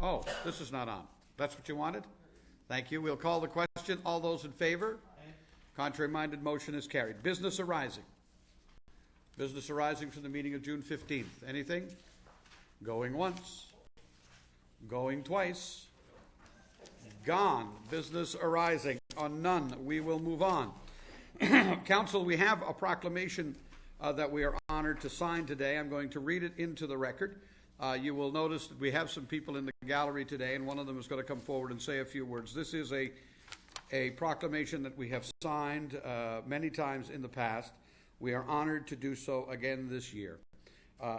Oh, this is not on. That's what you wanted? Thank you. We'll call the question. All those in favor? Contrary-minded, motion is carried. Business arising. Business arising from the meeting of June 15th. Anything? Going once. Going twice. Gone. Business arising. On none, we will move on. Council, we have a proclamation that we are honored to sign today. I'm going to read it into the record. You will notice that we have some people in the gallery today, and one of them is going to come forward and say a few words. This is a proclamation that we have signed many times in the past. We are honored to do so again this year.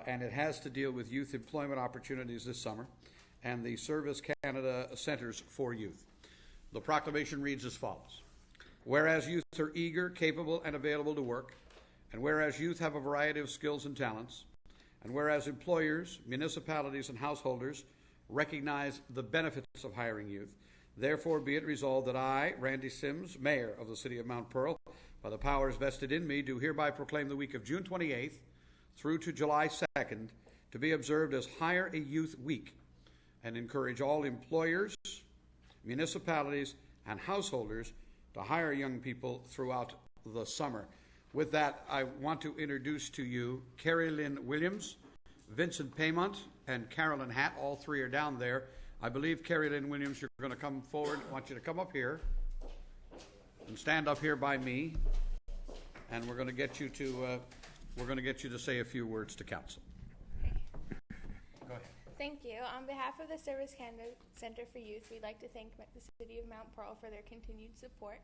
And it has to deal with youth employment opportunities this summer and the Service Canada Centres for Youth. The proclamation reads as follows. Whereas youth are eager, capable, and available to work, and whereas youth have a variety of skills and talents, and whereas employers, municipalities, and householders recognize the benefits of hiring youth, therefore be it resolved that I, Randy Sims, Mayor of the City of Mount Pearl, by the powers vested in me, do hereby proclaim the week of June 28th through to July 2nd to be observed as Hire a Youth Week, and encourage all employers, municipalities, and householders to hire young people throughout the summer. With that, I want to introduce to you Carrie Lynn Williams, Vincent Paymont, and Carolyn Hatt. All three are down there. I believe, Carrie Lynn Williams, you're going to come forward. I want you to come up here and stand up here by me, and we're going to get you to say a few words to council. Go ahead. Thank you. On behalf of the Service Canada Centre for Youth, we'd like to thank the City of Mount Pearl for their continued support.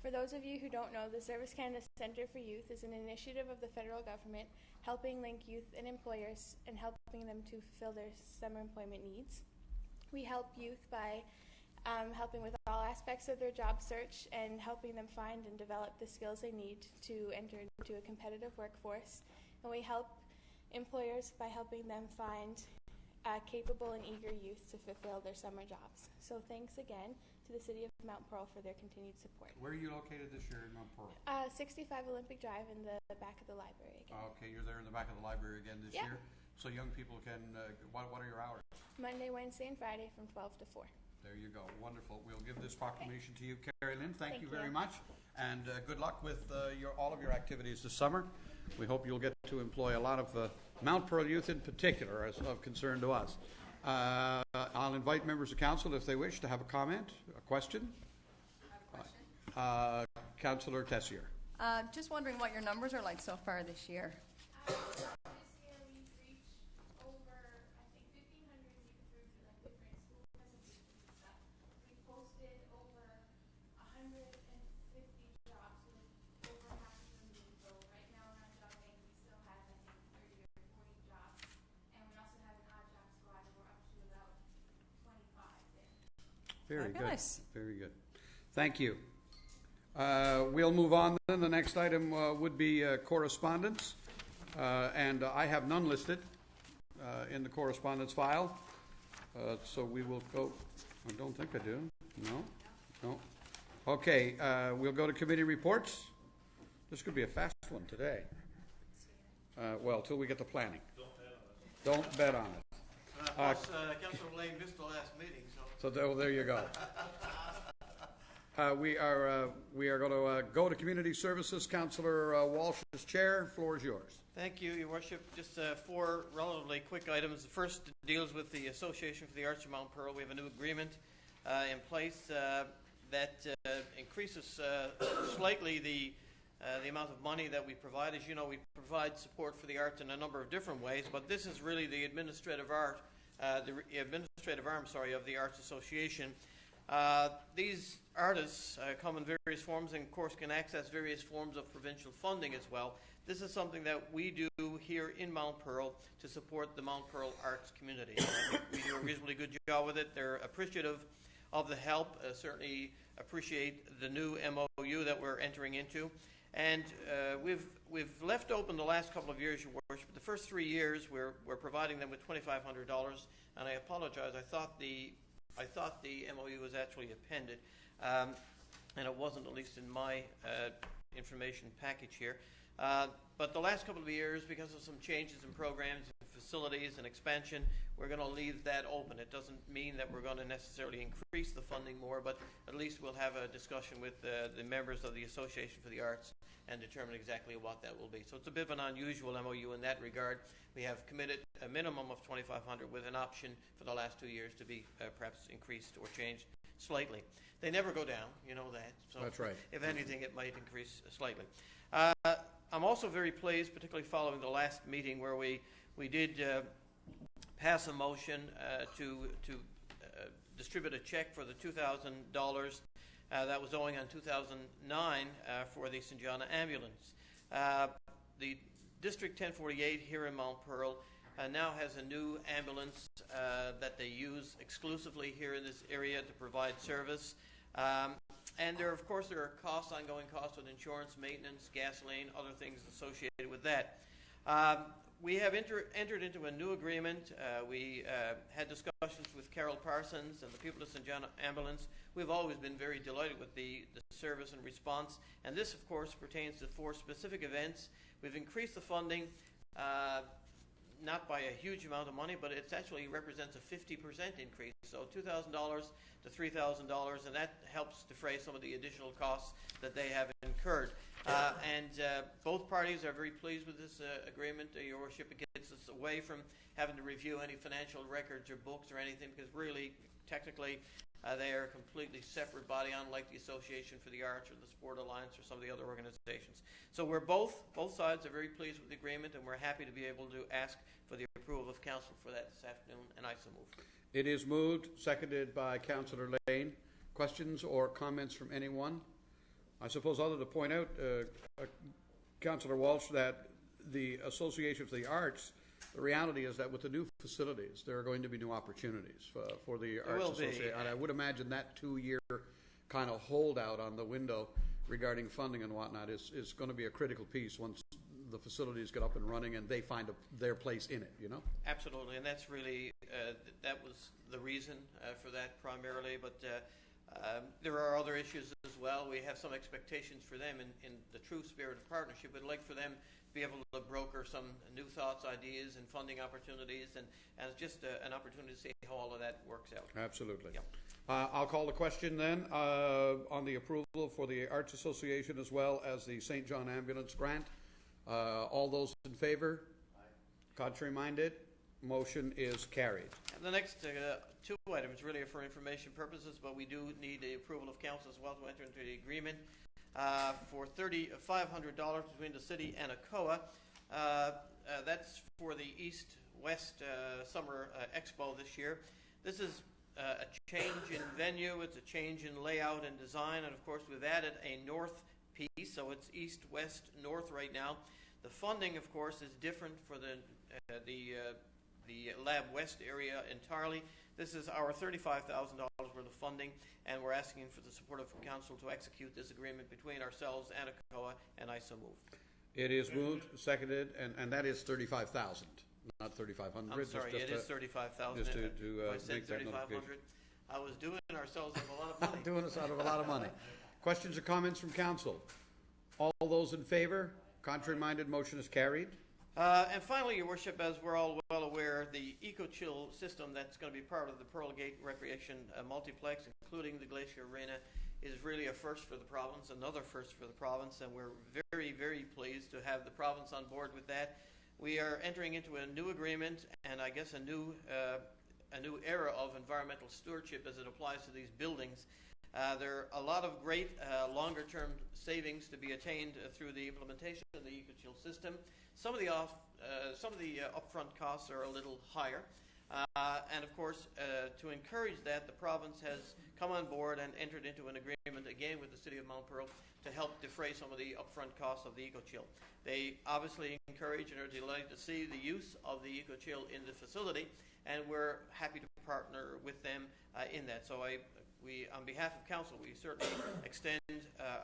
For those of you who don't know, the Service Canada Centre for Youth is an initiative of the federal government helping link youth and employers and helping them to fulfill their summer employment needs. We help youth by helping with all aspects of their job search and helping them find and develop the skills they need to enter into a competitive workforce. And we help employers by helping them find capable and eager youth to fulfill their summer jobs. So thanks again to the City of Mount Pearl for their continued support. Where are you located this year in Mount Pearl? 65 Olympic Drive in the back of the library again. Okay, you're there in the back of the library again this year? So young people can, what are your hours? Monday, Wednesday, and Friday from 12 to 4. There you go. Wonderful. We'll give this proclamation to you, Carrie Lynn. Thank you very much. And good luck with all of your activities this summer. We hope you'll get to employ a lot of Mount Pearl youth in particular as of concern to us. I'll invite members of council, if they wish, to have a comment, a question. I have a question. Councillor Tessier. Just wondering what your numbers are like so far this year. This year we've reached over, I think, 1,500 youth through different school presentations and stuff. We posted over 150 jobs with over half of them being filled. Right now in our job bank we still have, I think, 30 or 40 jobs. And we also have an odd job squad and we're up to about 25 there. Very Fabulous. good. Very good. Thank you. We'll move on then. The next item would be correspondence. And I have none listed in the correspondence file. So we will go. I don't think I do. No. Okay. We'll go to committee reports. This could be a fast one today. Well, till we get to planning. Don't bet on it. Councillor Lane missed the last meeting, so there you go. We are going to go to Community Services. Councillor Walsh is chair. Floor is yours. Thank you, Your Worship. Just 4 relatively quick items. The first deals with the Association for the Arts of Mount Pearl. We have a new agreement in place that increases slightly the amount of money that we provide. As you know, we provide support for the arts in a number of different ways, but this is really the administrative arm of the Arts Association. These artists come in various forms and, of course, can access various forms of provincial funding as well. This is something that we do here in Mount Pearl to support the Mount Pearl arts community. I think we do a reasonably good job with it. They're appreciative of the help, certainly appreciate the new MOU that we're entering into. And we've left open the last couple of years, Your Worship. The first 3 years we're providing them with $2,500, and I apologize. I thought the MOU was actually appended, and it wasn't, at least in my information package here. But the last couple of years, because of some changes in programs and facilities and expansion, we're going to leave that open. It doesn't mean that we're going to necessarily increase the funding more, but at least we'll have a discussion with the members of the Association for the Arts and determine exactly what that will be. So it's a bit of an unusual MOU in that regard. We have committed a minimum of $2,500 with an option for the last 2 years to be perhaps increased or changed slightly. They never go down, you know that. So That's right. If anything, it might increase slightly. I'm also very pleased, particularly following the last meeting where we did pass a motion to distribute a check for the $2,000 that was owing on 2009 for the St. John ambulance. The District 1048 here in Mount Pearl now has a new ambulance that they use exclusively here in this area to provide service. And there are costs, ongoing costs with insurance, maintenance, gasoline, other things associated with that. We have entered into a new agreement. We had discussions with Carol Parsons and the people of St. John Ambulance. We've always been very delighted with the service and response. And this, of course, pertains to 4 specific events. We've increased the funding, not by a huge amount of money, but it actually represents a 50% increase. So $2,000 to $3,000, and that helps defray some of the additional costs that they have incurred. Both parties are very pleased with this agreement. Your Worship, it gets us away from having to review any financial records or books or anything, because really, technically, they are a completely separate body, unlike the Association for the Arts or the Sport Alliance or some of the other organizations. So both sides are very pleased with the agreement, and we're happy to be able to ask for the approval of Council for that this afternoon, and I so move. It is moved, seconded by Councillor Lane. Questions or comments from anyone? I suppose other to point out, Councillor Walsh, that the Association for the Arts, the reality is that with the new facilities, there are going to be new opportunities for the Arts Association. And I would imagine that 2-year kind of holdout on the window regarding funding and whatnot is going to be a critical piece once the facilities get up and running and they find their place in it, you know? Absolutely, and that's really, that was the reason for that primarily, but there are other issues as well. We have some expectations for them in the true spirit of partnership. We'd like for them to be able to broker some new thoughts, ideas, and funding opportunities, and it's just an opportunity to see how all of that works out. Absolutely. Yep. I'll call the question then on the approval for the Arts Association as well as the St. John Ambulance Grant. All those in favor? Aye. Contrary minded? Motion is carried. And the next 2 items really are for information purposes, but we do need the approval of council as well to enter into the agreement for $3,500 between the city and ACOA. That's for the East-West Summer Expo this year. This is a change in venue, it's a change in layout and design, and of course we've added a north piece, so it's east, west, north right now. The funding, of course, is different for the Lab West area entirely. This is our $35,000 worth of funding, and we're asking for the support of council to execute this agreement between ourselves and ACOA, and I so move. It is moved, seconded, and that is $35,000, not $3,500. I'm sorry, it is $35,000. Just to I said make that $3,500. notification. I was doing ourselves of a lot of money. Doing us out of a lot of money. Questions or comments from council? All those in favor? Contrary-minded, motion is carried. And finally, Your Worship, as we're all well aware, the EcoChill system that's going to be part of the Pearl Gate Recreation Multiplex, including the Glacier Arena, is really a first for the province, another first for the province, and we're very, very pleased to have the province on board with that. We are entering into a new agreement, and I guess a new era of environmental stewardship as it applies to these buildings. There are a lot of great longer-term savings to be attained through the implementation of the EcoChill system. Some of the upfront costs are a little higher, and of course, to encourage that, the province has come on board and entered into an agreement again with the City of Mount Pearl to help defray some of the upfront costs of the EcoChill. They obviously encourage and are delighted to see the use of the EcoChill in the facility, and we're happy to partner with them in that. So we, on behalf of council, we certainly extend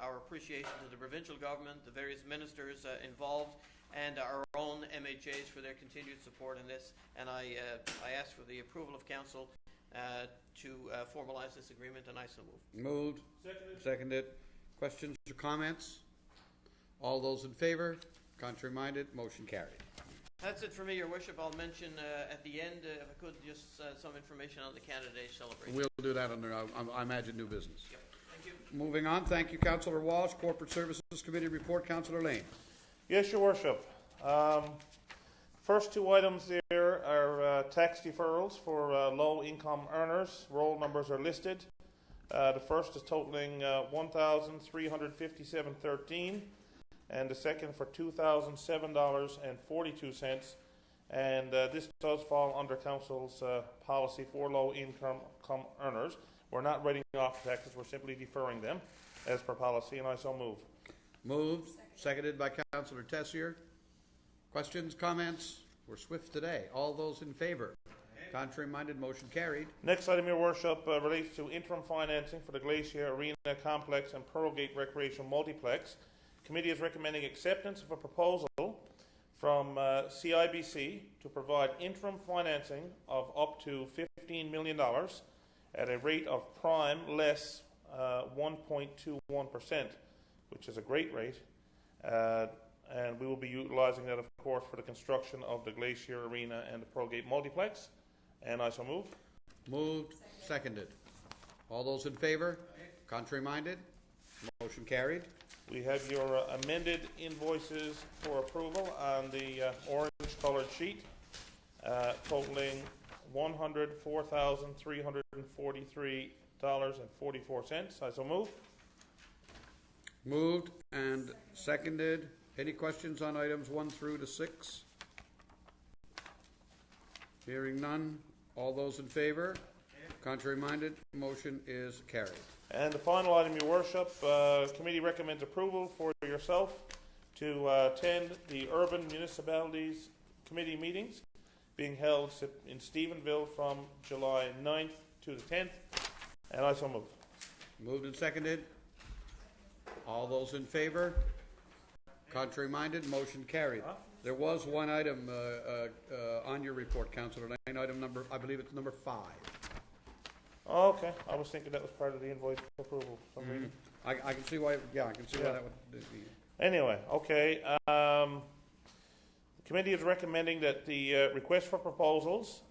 our appreciation to the provincial government, the various ministers involved, and our own MHAs for their continued support in this. And I ask for the approval of council to formalize this agreement, and I so move. Moved. Seconded. Questions or comments? All those in favor? Contrary-minded, motion carried. That's it for me, Your Worship. I'll mention at the end, if I could, just some information on the Canada Day celebration. We'll do that under, I imagine, new business. Yep. Thank you. Moving on, thank you, Councillor Walsh. Corporate Services Committee report, Councillor Lane. Yes, Your Worship. First two items there are tax deferrals for low-income earners. Roll numbers are listed. The first is totaling $1,357.13, and the second for $2,007.42. And this does fall under Council's policy for low-income earners. We're not writing off taxes; we're simply deferring them, as per policy, and I so move. Moved, seconded by Councillor Tessier. Questions, comments? We're swift today. All those in favor? Contrary-minded, motion carried. Next item, Your Worship, relates to interim financing for the Glacier Arena Complex and Pearlgate Recreation Multiplex. Committee is recommending acceptance of a proposal from CIBC to provide interim financing of up to $15 million at a rate of prime less 1.21%, which is a great rate. And we will be utilising that, of course, for the construction of the Glacier Arena and the Pearlgate Multiplex. And I so move. Moved, seconded. All those in favor? Contrary-minded, motion carried. We have your amended invoices for approval on the orange-coloured sheet, totaling $104,343.44. I so move. Moved and seconded. Any questions on items 1 through to 6? Hearing none. All those in favor? Contrary-minded, motion is carried. And the final item, Your Worship, committee recommends approval for yourself to attend the Urban Municipalities Committee meetings being held in Stephenville from July 9th to the 10th. And I so move. Moved and seconded. All those in favor? Contrary-minded, motion carried. There was one item on your report, Councillor Lane, item number, I believe it's number 5. Oh, okay. I was thinking that was part of the invoice approval for some reason. I can see why, I can see why that would be. Anyway, okay. The committee is recommending that the request for proposals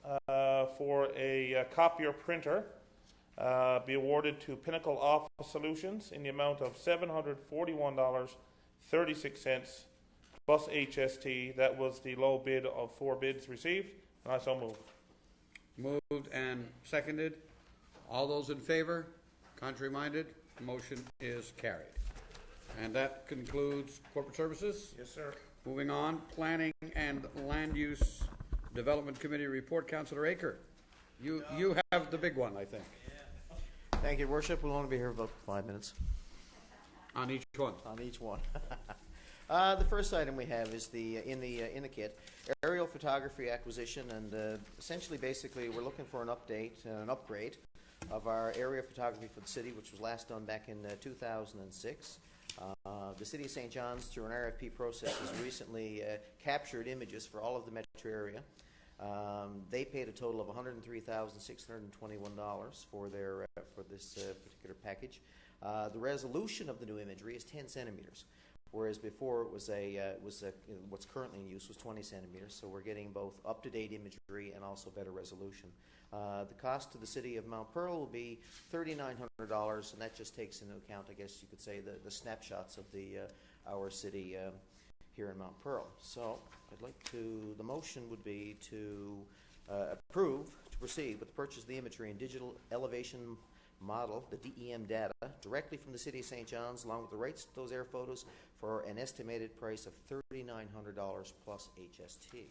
for a copier printer be awarded to Pinnacle Office Solutions in the amount of $741.36 plus HST. That was the low bid of 4 bids received, and I so move. Moved and seconded. All those in favor? Contrary-minded? Motion is carried. And that concludes Corporate Services. Yes, sir. Moving on, Planning and Land Use Development Committee report. Councillor Aker, you have the big one, I think. Thank you, Your Worship. We'll only be here about 5 minutes On each one. on each one. The first item we have is in the kit, aerial photography acquisition, and essentially, basically, we're looking for an update, an upgrade of our area photography for the city, which was last done back in 2006. The City of St. John's, through an RFP process, has recently captured images for all of the metro area. They paid a total of $103,621 for this particular package. The resolution of the new imagery is 10 centimeters, whereas before it was what's currently in use was 20 centimeters. So we're getting both up-to-date imagery and also better resolution. The cost to the city of Mount Pearl will be $3,900, and that just takes into account, I guess you could say, the snapshots of our city here in Mount Pearl. So the motion would be to approve to proceed with the purchase of the imagery and digital elevation model, the DEM data, directly from the City of St. John's, along with the rights to those air photos, for an estimated price of $3,900 plus HST.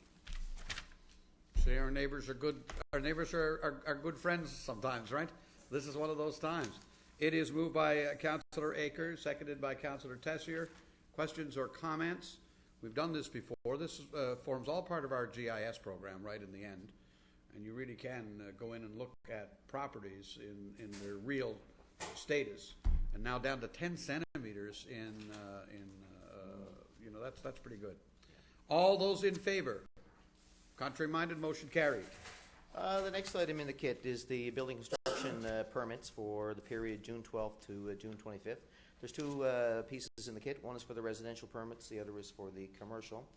See, our neighbors are good. Our neighbors are good friends sometimes, right? This is one of those times. It is moved by Councillor Aker, seconded by Councillor Tessier. Questions or comments? We've done this before. This forms all part of our GIS program, right, in the end. And you really can go in and look at properties in their real status. And now down to 10 centimeters that's pretty good. All those in favor? Contrary-minded, motion carried. The next item in the kit is the building construction permits for the period June 12th to June 25th. There's two pieces in the kit. One is for the residential permits, the other is for the commercial.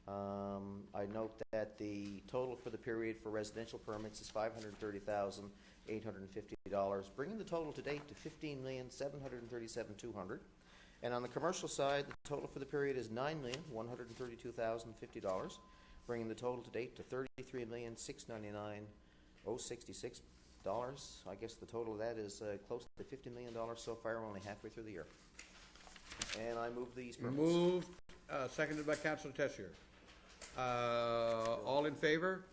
I note that the total for the period for residential permits is $530,850, bringing the total to date to $15,737,200. And on the commercial side, the total for the period is $9,132,050, bringing the total to date to $33,699,066. I guess the total of that is close to $50 million so far. We're only halfway through the year. And I move these permits. Moved, seconded by Councillor Tessier. All in favor?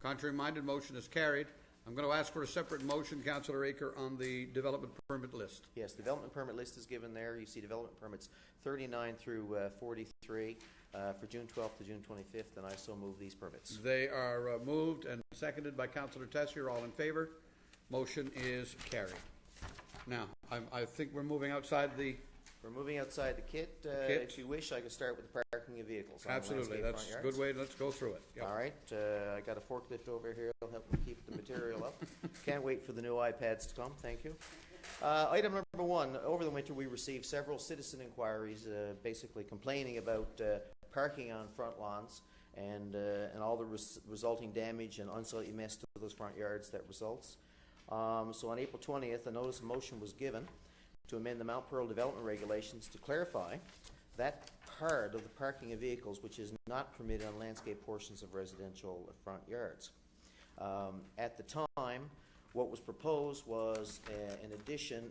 Contrary minded, motion is carried. I'm going to ask for a separate motion, Councillor Aker, on the development permit list. Yes, the development permit list is given there. You see development permits 39 through 43 for June 12th to June 25th, and I so move these permits. They are moved and seconded by Councillor Tessier. All in favor? Motion is carried. Now, I think we're moving outside the... We're moving outside the kit. Kit. If you wish, I can start with the parking of vehicles. on the Absolutely, landscape that's a front good yards. way. Let's go through it. Yep. All right, I got a forklift over here. It'll help me keep the material up. Can't wait for the new iPads to come. Thank you. Item number one. Over the winter, we received several citizen inquiries, basically complaining about parking on front lawns and all the resulting damage and unsightly mess to those front yards that results. So on April 20th, a notice of motion was given to amend the Mount Pearl development regulations to clarify that part of the parking of vehicles which is not permitted on landscape portions of residential front yards. At the time, what was proposed was an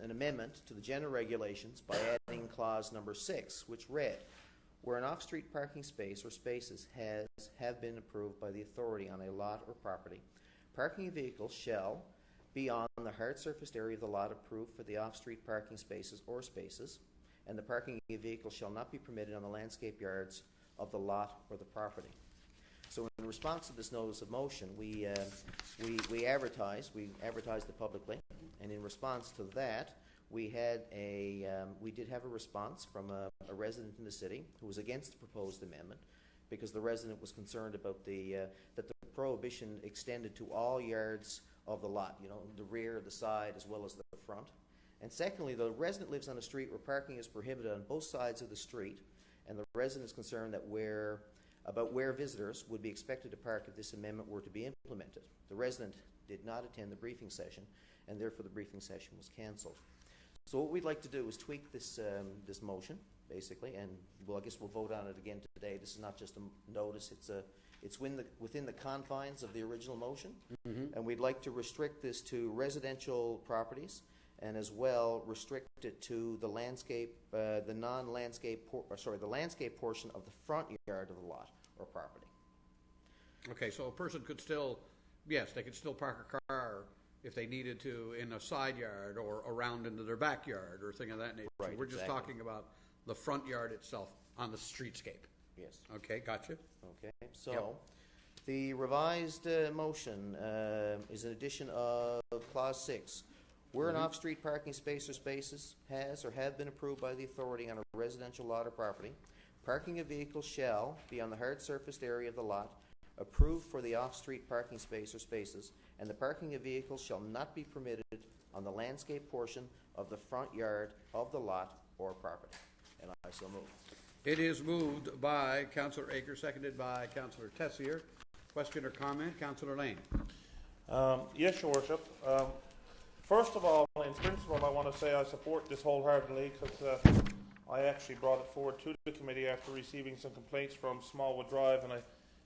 amendment to the general regulations by adding clause number 6, which read, where an off-street parking space or spaces have been approved by the authority on a lot or property, parking of vehicles shall be on the hard surfaced area of the lot approved for the off-street parking spaces or spaces, and the parking of vehicles shall not be permitted on the landscape yards of the lot or the property. So in response to this notice of motion, we advertised it publicly, and in response to that, we did have a response from a resident in the city who was against the proposed amendment because the resident was concerned about that the prohibition extended to all yards of the lot, the rear, the side, as well as the front. And secondly, the resident lives on a street where parking is prohibited on both sides of the street, and the resident is concerned about where visitors would be expected to park if this amendment were to be implemented. The resident did not attend the briefing session, and therefore the briefing session was cancelled. So what we'd like to do is tweak this motion, basically, and I guess we'll vote on it again today. This is not just a notice; it's within the confines of the original motion, and we'd like to restrict this to residential properties, and as well restrict it to the landscape, the landscape portion of the front yard of the lot or property. Okay, so a person could still, yes, they could still park a car if they needed to in a side yard or around into their backyard or thing of that nature. Right, We're just exactly. talking about the front yard itself on the streetscape. Yes. Okay, gotcha. Okay. So Yep. the revised motion is an addition of clause 6. Where an off-street parking space or spaces has or have been approved by the authority on a residential lot or property, parking of vehicles shall be on the hard surfaced area of the lot approved for the off-street parking space or spaces, and the parking of vehicles shall not be permitted on the landscape portion of the front yard of the lot or property. And I so move. It is moved by Councillor Aker, seconded by Councillor Tessier. Question or comment? Councillor Lane. Yes, Your Worship. First of all, in principle, I want to say I support this wholeheartedly because I actually brought it forward to the committee after receiving some complaints from Smallwood Drive, and I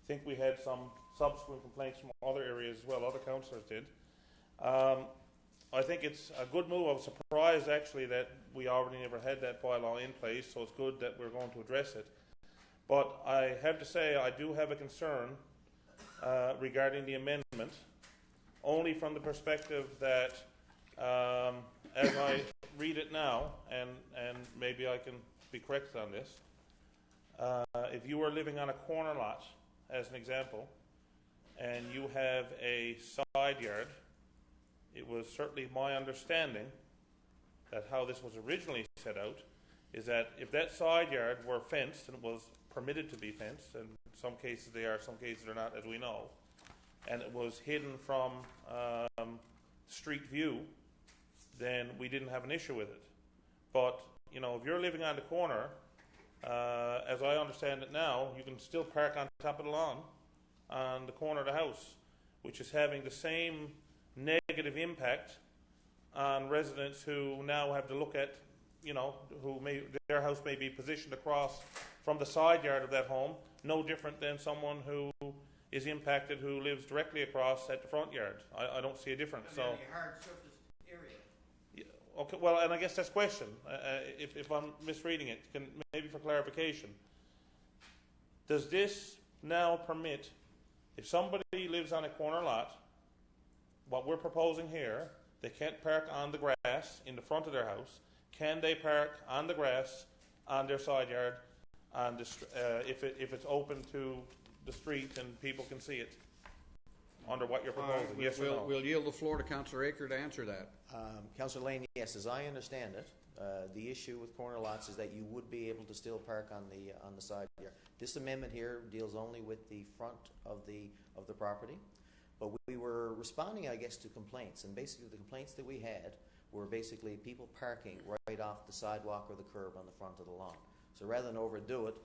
think we had some subsequent complaints from other areas as well. Other councillors did. I think it's a good move. I was surprised actually that we already never had that bylaw in place, so it's good that we're going to address it. But I have to say I do have a concern regarding the amendment, only from the perspective that as I read it now, and maybe I can be corrected on this, if you were living on a corner lot, as an example, and you have a side yard, it was certainly my understanding that how this was originally set out is that if that side yard were fenced, and it was permitted to be fenced, and in some cases they are, some cases they're not, as we know, and it was hidden from street view, then we didn't have an issue with it. But you know, if you're living on the corner, as I understand it now, you can still park on top of the lawn on the corner of the house, which is having the same negative impact on residents who now have to look at, you know, their house may be positioned across from the side yard of that home, no different than someone who is impacted who lives directly across at the front yard. I don't see a difference. So, hard surface area. okay, well, and I guess that's the question. If I'm misreading it, maybe for clarification, does this now permit, if somebody lives on a corner lot, what we're proposing here, they can't park on the grass in the front of their house. Can they park on the grass on their side yard, if it's open to the street and people can see it? Under what you're proposing, yes or no? We'll yield the floor to Councillor Aker to answer that. Councillor Lane, yes, as I understand it, the issue with corner lots is that you would be able to still park on the side yard. This amendment here deals only with the front of the property, but we were responding, I guess, to complaints, and basically the complaints that we had were basically people parking right off the sidewalk or the curb on the front of the lawn. So rather than overdo it,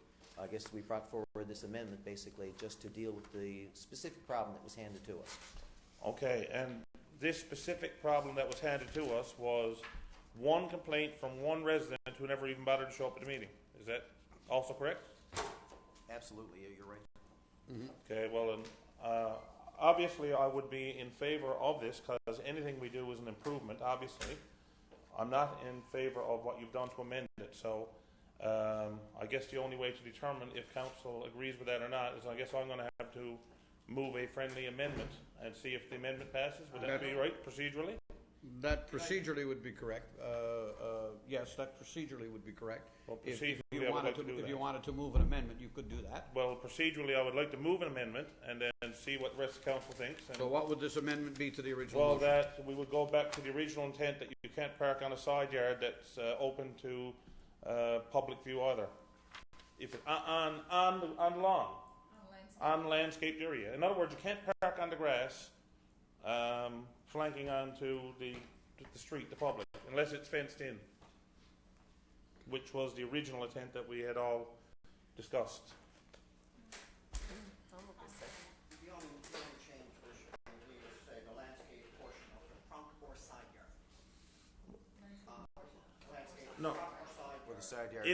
I guess we brought forward this amendment basically just to deal with the specific problem that was handed to us. Okay, and this specific problem that was handed to us was one complaint from one resident who never even bothered to show up at the meeting. Is that also correct? Absolutely, you're right. Mm-hmm. Okay, well, and obviously I would be in favor of this because anything we do is an improvement, obviously. I'm not in favor of what you've done to amend it, so I guess the only way to determine if council agrees with that or not is I guess I'm going to have to move a friendly amendment and see if the amendment passes. Would that be right, procedurally? That procedurally would be correct. Yes, that procedurally would be correct. Well, If procedurally, you I would wanted like to to, do if that. you wanted to move an amendment, you could do that. Well, procedurally, I would like to move an amendment and then see what the rest of the council thinks. And So what would this amendment be to the original well, motion? that we would go back to the original intent that you can't park on a side yard that's open to public view either. If it, on lawn, on landscaped area. In other words, you can't park on the grass, flanking onto the street, the public, unless it's fenced in, which was the original intent that we had all discussed. The only change was we would say the landscape portion of the front or side yard. Landscape No. front or side Or yard. the side yard.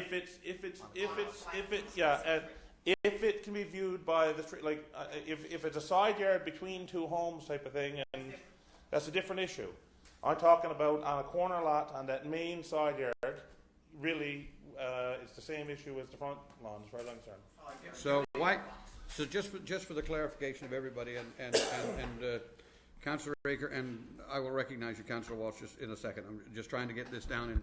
If it can be viewed by the street, like if it's a side yard between two homes type of thing, and that's a different issue. I'm talking about on a corner lot on that main side yard. Really, it's the same issue as the front lawn, as far as I'm concerned. So why? So just for the clarification of everybody, and Councillor Aker, and I will recognize you, Councillor Walsh, just in a second. I'm just trying to get this down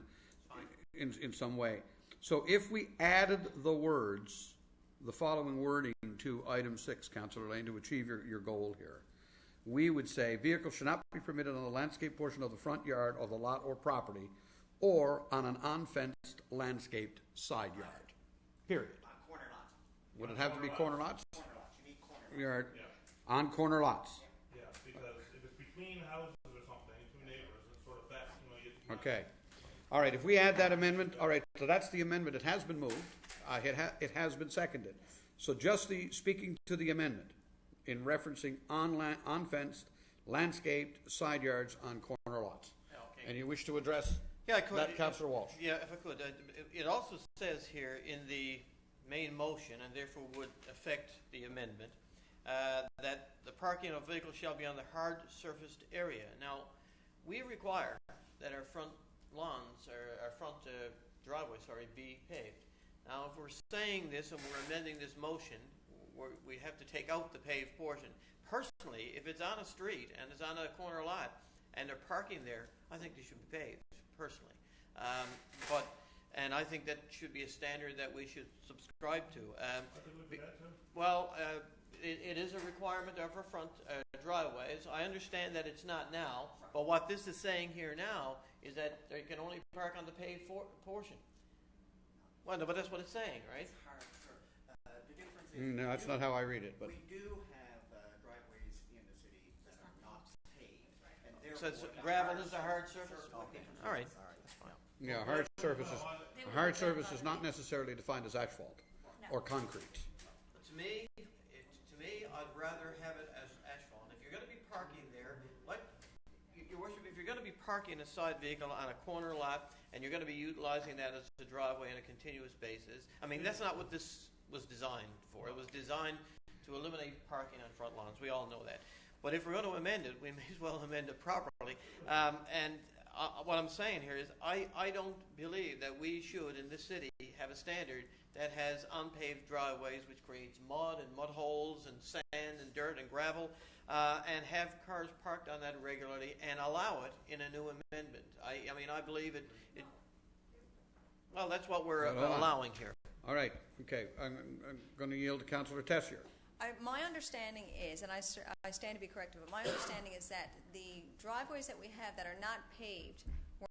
in some way. So if we added the following wording to item 6, Councillor Lane, to achieve your goal here, we would say vehicles should not be permitted on the landscape portion of the front yard of the lot or property, or on an unfenced landscaped side yard. Period. Corner lots. Would it have to be corner lots? Corner lots. You need corner Yard on corner lots. Yeah, because if it's between houses or something, two neighbors, it's sort of that. You Okay. All right. If we add that amendment, all right. So that's the amendment. It has been moved. It has been seconded. So just speaking to the amendment in referencing unfenced, landscaped side yards on corner lots. Okay. And you wish to address Yeah, I could. that, Councillor Walsh? Yeah, if I could. It also says here in the main motion, and therefore would affect the amendment, that the parking of vehicles shall be on the hard surfaced area. Now, we require that our front lawns, or our front driveways, be paved. Now, if we're saying this and we're amending this motion, we have to take out the paved portion. Personally, if it's on a street and it's on a corner lot and they're parking there, I think they should be paved, personally. And I think that should be a standard that we should subscribe to. It is a requirement of our front driveways. I understand that it's not now, but what this is saying here now is that they can only park on the paved portion. Well, no, but that's what it's saying, right? It's hard. The difference is No, that's not how I read it. But we do have driveways in the city that are not paved. And So it's therefore, the gravel hard is a hard surface- surface? Okay. All right. That's fine. Yeah, hard surface is not necessarily defined as asphalt or concrete. To me, I'd rather have it as asphalt. If you're going to be parking there, like, Your Worship, if you're going to be parking a side vehicle on a corner lot and you're going to be utilizing that as a driveway on a continuous basis, I mean, that's not what this was designed for. It was designed to eliminate parking on front lawns. We all know that. But if we're going to amend it, we may as well amend it properly. What I'm saying here is I don't believe that we should, in this city, have a standard that has unpaved driveways, which creates mud and mud holes and sand and dirt and gravel, and have cars parked on that regularly and allow it in a new amendment. I mean, I believe it well, that's what we're allowing here. All right, okay. I'm going to yield to Councillor Tessier. My understanding is, and I stand to be corrected, but my understanding is that the driveways that we have that are not paved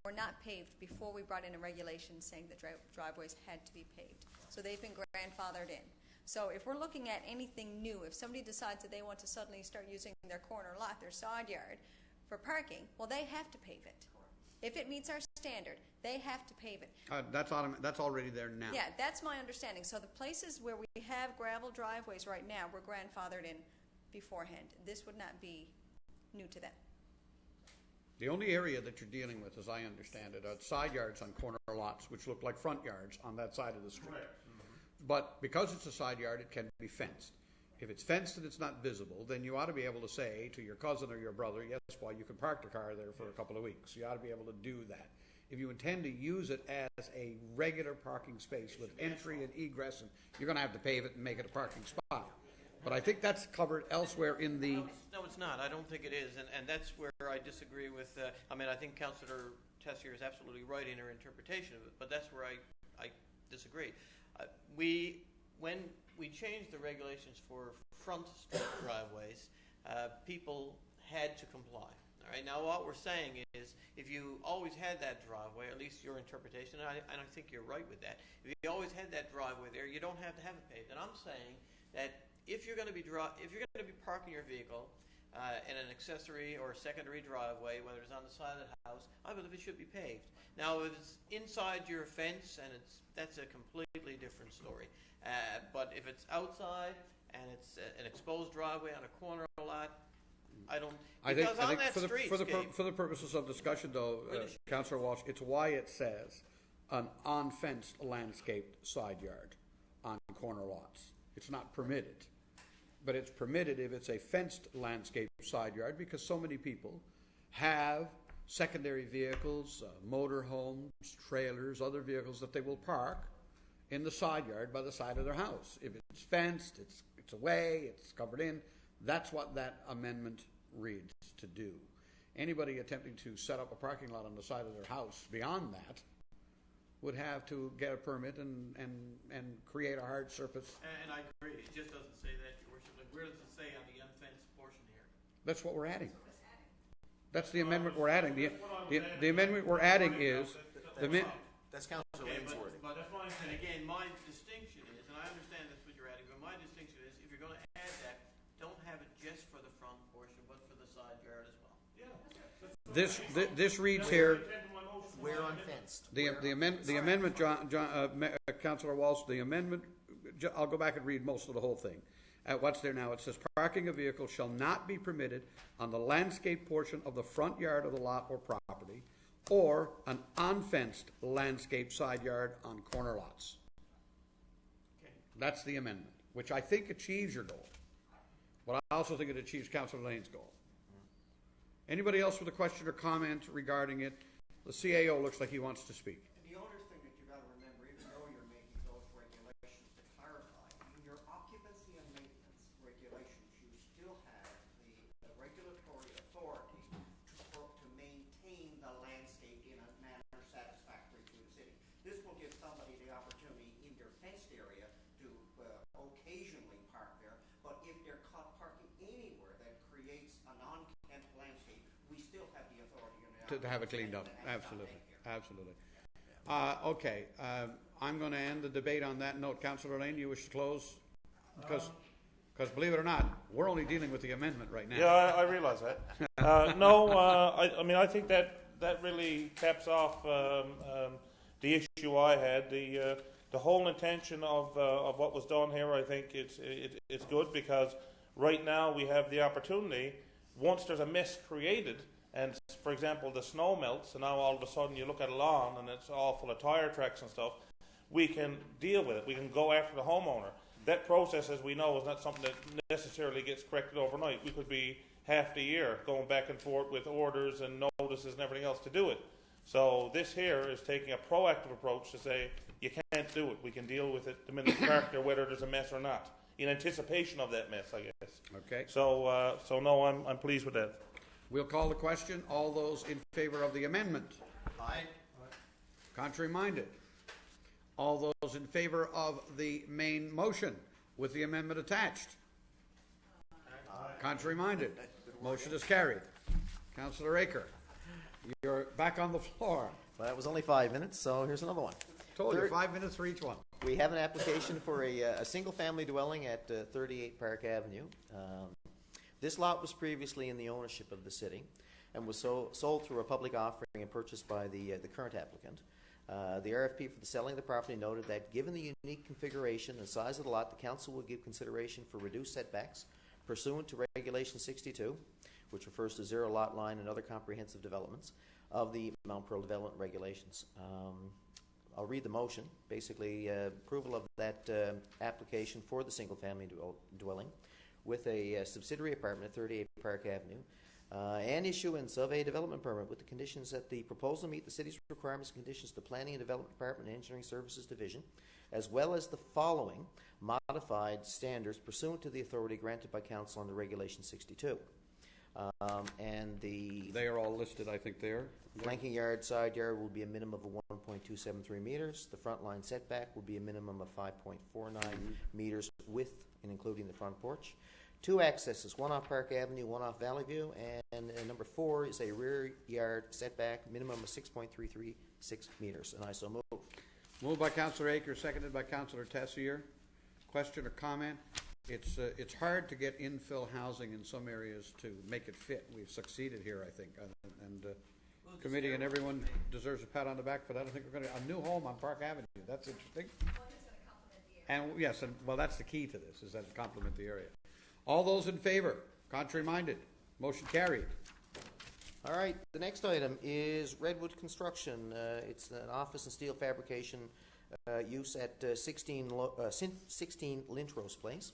were not paved before we brought in a regulation saying that driveways had to be paved. So they've been grandfathered in. So if we're looking at anything new, if somebody decides that they want to suddenly start using their corner lot, their side yard, for parking, well, they have to pave it. If it meets our standard, they have to pave it. That's already there now. Yeah, that's my understanding. So the places where we have gravel driveways right now were grandfathered in beforehand. This would not be new to them. The only area that you're dealing with, as I understand it, are side yards on corner lots, which look like front yards on that side of the street. But because it's a side yard, it can be fenced. If it's fenced and it's not visible, then you ought to be able to say to your cousin or your brother, yes, well, you can park the car there for a couple of weeks. You ought to be able to do that. If you intend to use it as a regular parking space with entry and egress, and you're going to have to pave it and make it a parking spot. But I think that's covered elsewhere in the... No, it's not. I don't think it is. And that's where I disagree with... I think Councillor Tessier is absolutely right in her interpretation of it, but that's where I disagree. When we changed the regulations for front street driveways, people had to comply. All right. Now, what we're saying is, if you always had that driveway, at least your interpretation, and I think you're right with that. If you always had that driveway there, you don't have to have it paved. And I'm saying that if you're going to be parking your vehicle in an accessory or secondary driveway, whether it's on the side of the house, I believe it should be paved. Now, if it's inside your fence, and that's a completely different story. But if it's outside and it's an exposed driveway on a corner lot, I think for the purposes of discussion, though, Councillor Walsh, it's why it says an unfenced landscaped side yard on corner lots. It's not permitted, but it's permitted if it's a fenced landscaped side yard, because so many people have secondary vehicles, motor homes, trailers, other vehicles that they will park in the side yard by the side of their house. If it's fenced, it's away, it's covered in. That's what that amendment reads to do. Anybody attempting to set up a parking lot on the side of their house beyond that would have to get a permit and create a hard surface. And I agree. It just doesn't say that, Your Worship. Like, where does it say on the unfenced portion here? That's what we're adding. That's the amendment we're adding. The amendment we're adding is That's Councillor Lane's wording. But and again, my distinction is, and I understand that's what you're adding, but my distinction is, if you're going to add that, don't have it just for the front portion, but for the side yard as well. This reads here. Where unfenced. The amendment, Councillor Walsh. The amendment. I'll go back and read most of the whole thing. What's there now? It says parking a vehicle shall not be permitted on the landscape portion of the front yard of the lot or property, or an unfenced landscape side yard on corner lots. Okay. That's the amendment, which I think achieves your goal. But I also think it achieves Councillor Lane's goal. Anybody else with a question or comment regarding it? The CAO looks like he wants to speak. And the other thing that you got to remember, even though you're making those regulations to clarify, in your occupancy and maintenance regulations, you still have the regulatory authority to maintain the landscape in a manner satisfactory to the city. This will give somebody the opportunity in their fenced area to occasionally park there, but if they're caught parking anywhere that creates a non-kempt landscape, we still have the authority To have it cleaned up. Absolutely. Okay. I'm going to end the debate on that note. Councillor Lane, you wish to close? Because believe it or not, we're only dealing with the amendment right now. Yeah, I realise that. I think that that really caps off the issue I had. The whole intention of what was done here, I think it's good, because right now we have the opportunity, once there's a mess created, and for example the snow melts, and now all of a sudden you look at a lawn and it's all full of tire tracks and stuff, we can deal with it. We can go after the homeowner. That process, as we know, is not something that necessarily gets corrected overnight. We could be half the year going back and forth with orders and notices and everything else to do it. So this here is taking a proactive approach to say, you can't do it. We can deal with it the minute it's parked there, whether there's a mess or not, in anticipation of that mess, I guess. Okay. So, no, I'm pleased with that. We'll call the question. All those in favor of the amendment? Aye. Contrary minded? All those in favor of the main motion with the amendment attached? Contrary minded? Motion is carried. Councillor Aker, you're back on the floor. Well, that was only 5 minutes, so here's another one. Told you, 5 minutes for each one. We have an application for a single-family dwelling at 38 Park Avenue. This lot was previously in the ownership of the city and was sold through a public offering and purchased by the current applicant. The RFP for the selling of the property noted that given the unique configuration and size of the lot, the council will give consideration for reduced setbacks pursuant to Regulation 62, which refers to zero lot line and other comprehensive developments of the Mount Pearl Development Regulations. I'll read the motion. Basically, approval of that application for the single-family dwelling with a subsidiary apartment at 38 Park Avenue, and issuance of a development permit with the conditions that the proposal meet the city's requirements and conditions to the Planning and Development Department and Engineering Services Division, as well as the following modified standards pursuant to the authority granted by Council under Regulation 62. And They are all listed, I think, there. flanking yard, side yard will be a minimum of 1.273 meters. The front line setback will be a minimum of 5.49 meters with and including the front porch. 2 accesses, one off Park Avenue, one off Valley View, and number 4 is a rear yard setback, minimum of 6.336 meters. And I so move. Moved by Councillor Aker, seconded by Councillor Tessier. Question or comment? It's hard to get infill housing in some areas to make it fit. We've succeeded here, I think, and committee and everyone deserves a pat on the back for that. I think we're going to a new home on Park Avenue. That's interesting. And yes, and well, that's the key to this, is that it complement the area. All those in favor? Contrary minded? Motion carried. All right, the next item is Redwood Construction. It's an office and steel fabrication use at 16 Lintros Place.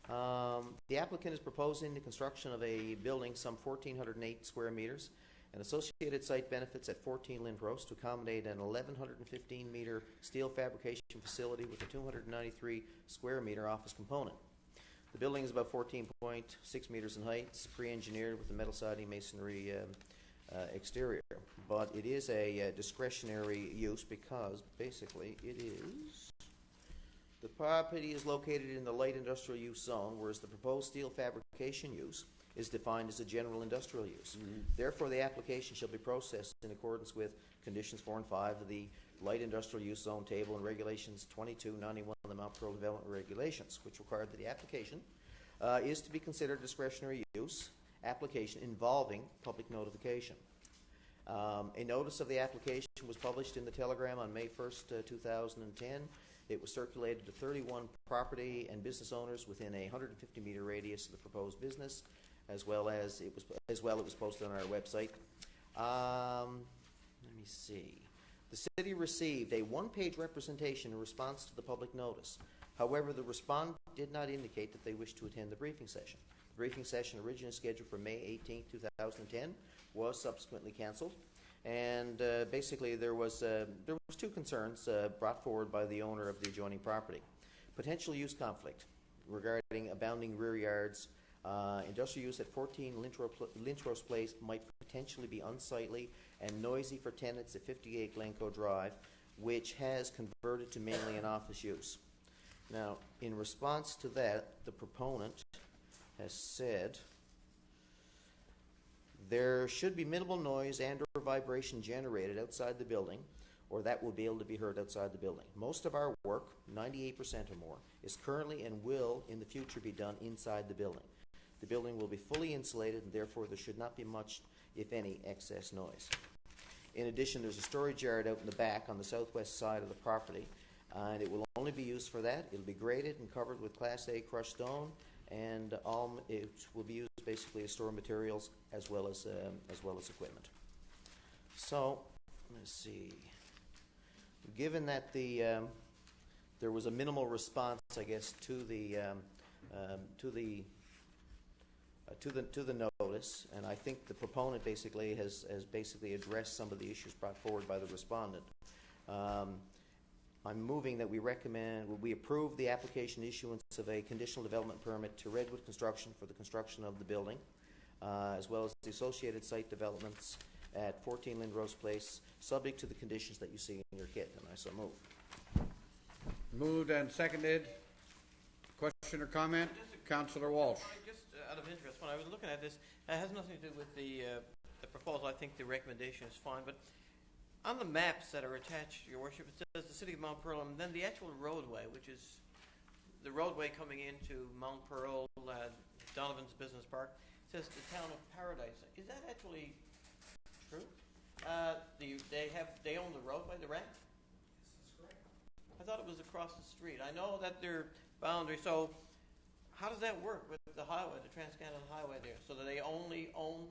The applicant is proposing the construction of a building some 1,408 square meters and associated site benefits at 14 Lindros to accommodate an 1,115-meter steel fabrication facility with a 293 square meter office component. The building is about 14.6 meters in height. It's pre-engineered with the metal siding masonry exterior, but it is a discretionary use because basically it is. The property is located in the light industrial use zone, whereas the proposed steel fabrication use is defined as a general industrial use. Therefore, the application shall be processed in accordance with conditions 4 and 5 of the light industrial use zone table and regulations 2291 of the Mount Pearl Development Regulations, which require that the application is to be considered discretionary use application involving public notification. A notice of the application was published in the Telegram on May 1st, 2010. It was circulated to 31 property and business owners within a 150-meter radius of the proposed business, as well it was posted on our website. Let me see. The city received a 1-page representation in response to the public notice. However, the respondent did not indicate that they wished to attend the briefing session. The briefing session, originally scheduled for May 18, 2010, was subsequently canceled. And basically, there was 2 concerns brought forward by the owner of the adjoining property. Potential use conflict regarding abounding rear yards. Industrial use at 14 Lintros Place might potentially be unsightly and noisy for tenants at 58 Glencoe Drive, which has converted to mainly an office use. Now, in response to that, the proponent has said there should be minimal noise and or vibration generated outside the building, or that will be able to be heard outside the building. Most of our work, 98% or more, is currently and will in the future be done inside the building. The building will be fully insulated, and therefore there should not be much, if any, excess noise. In addition, there's a storage yard out in the back on the southwest side of the property, and it will only be used for that. It'll be graded and covered with Class A crushed stone, and it will be used basically as store materials as well as equipment. So, let's see. Given that there was a minimal response, I guess, to the notice, and I think the proponent basically has basically addressed some of the issues brought forward by the respondent. I'm moving that we approve the application issuance of a conditional development permit to Redwood Construction for the construction of the building, as well as the associated site developments at 14 Lindrose Place, subject to the conditions that you see in your kit, and I so move. Moved and seconded. Question or comment? Councillor Walsh. Just out of interest, when I was looking at this, it has nothing to do with the proposal. I think the recommendation is fine, but on the maps that are attached, Your Worship, it says the City of Mount Pearl, and then the actual roadway, which is the roadway coming into Mount Pearl, Donovan's Business Park, says the Town of Paradise. Is that actually true? They own the roadway, the ramp? I thought it was across the street. I know that their boundary. So, how does that work with the highway, the Trans-Canada Highway there? So, do they only own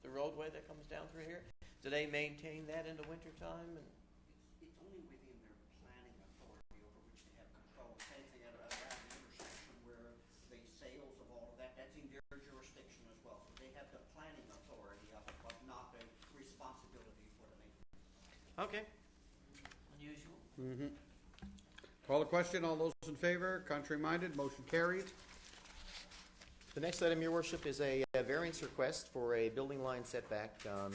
the roadway that comes down through here? Do they maintain that in the wintertime? It's only within their planning authority over which they have control. Same thing at an intersection where the sales of all of that, that's in their jurisdiction as well. So they have the planning authority of it, but not the responsibility for the maintenance. Okay. Unusual. Mm-hmm. Call the question. All those in favor? Contrary-minded? Motion carried. The next item, Your Worship, is a variance request for a building line setback on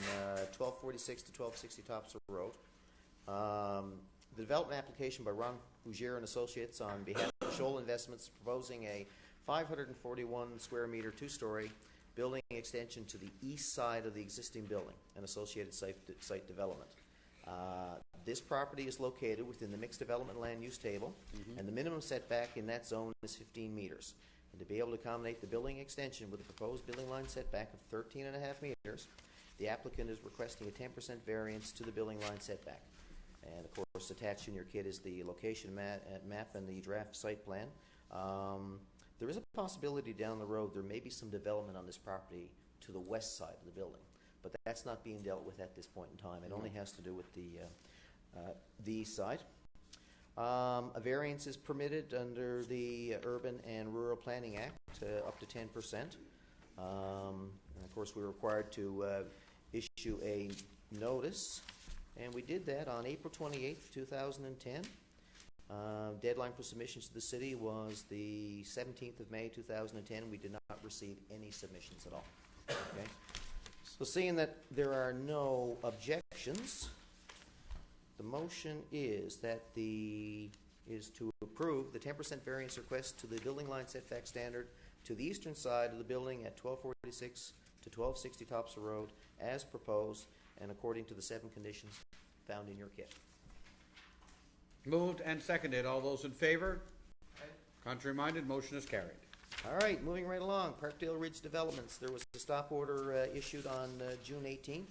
1246 to 1260 Topsail Road. The development application by Ron Hugier and Associates on behalf of Shoal Investments proposing a 541 square meter two-story building extension to the east side of the existing building and associated site development. This property is located within the mixed development land use table, and the minimum setback in that zone is 15 meters. And to be able to accommodate the building extension with a proposed building line setback of 13.5 meters, the applicant is requesting a 10% variance to the building line setback. And of course, attached in your kit is the location map and the draft site plan. There is a possibility down the road there may be some development on this property to the west side of the building, but that's not being dealt with at this point in time. It only has to do with the east side. A variance is permitted under the Urban and Rural Planning Act up to 10%. And of course, we're required to issue a notice, and we did that on April 28th, 2010. Deadline for submissions to the city was the 17th of May, 2010. We did not receive any submissions at all. Okay. So seeing that there are no objections, the motion is to approve the 10% variance request to the building line setback standard to the eastern side of the building at 1246 to 1260 Topsail Road as proposed and according to the 7 conditions found in your kit. Moved and seconded. All those in favor? Contrary-minded? Motion is carried. All right, moving right along. Parkdale Ridge Developments. There was a stop order issued on June 18th.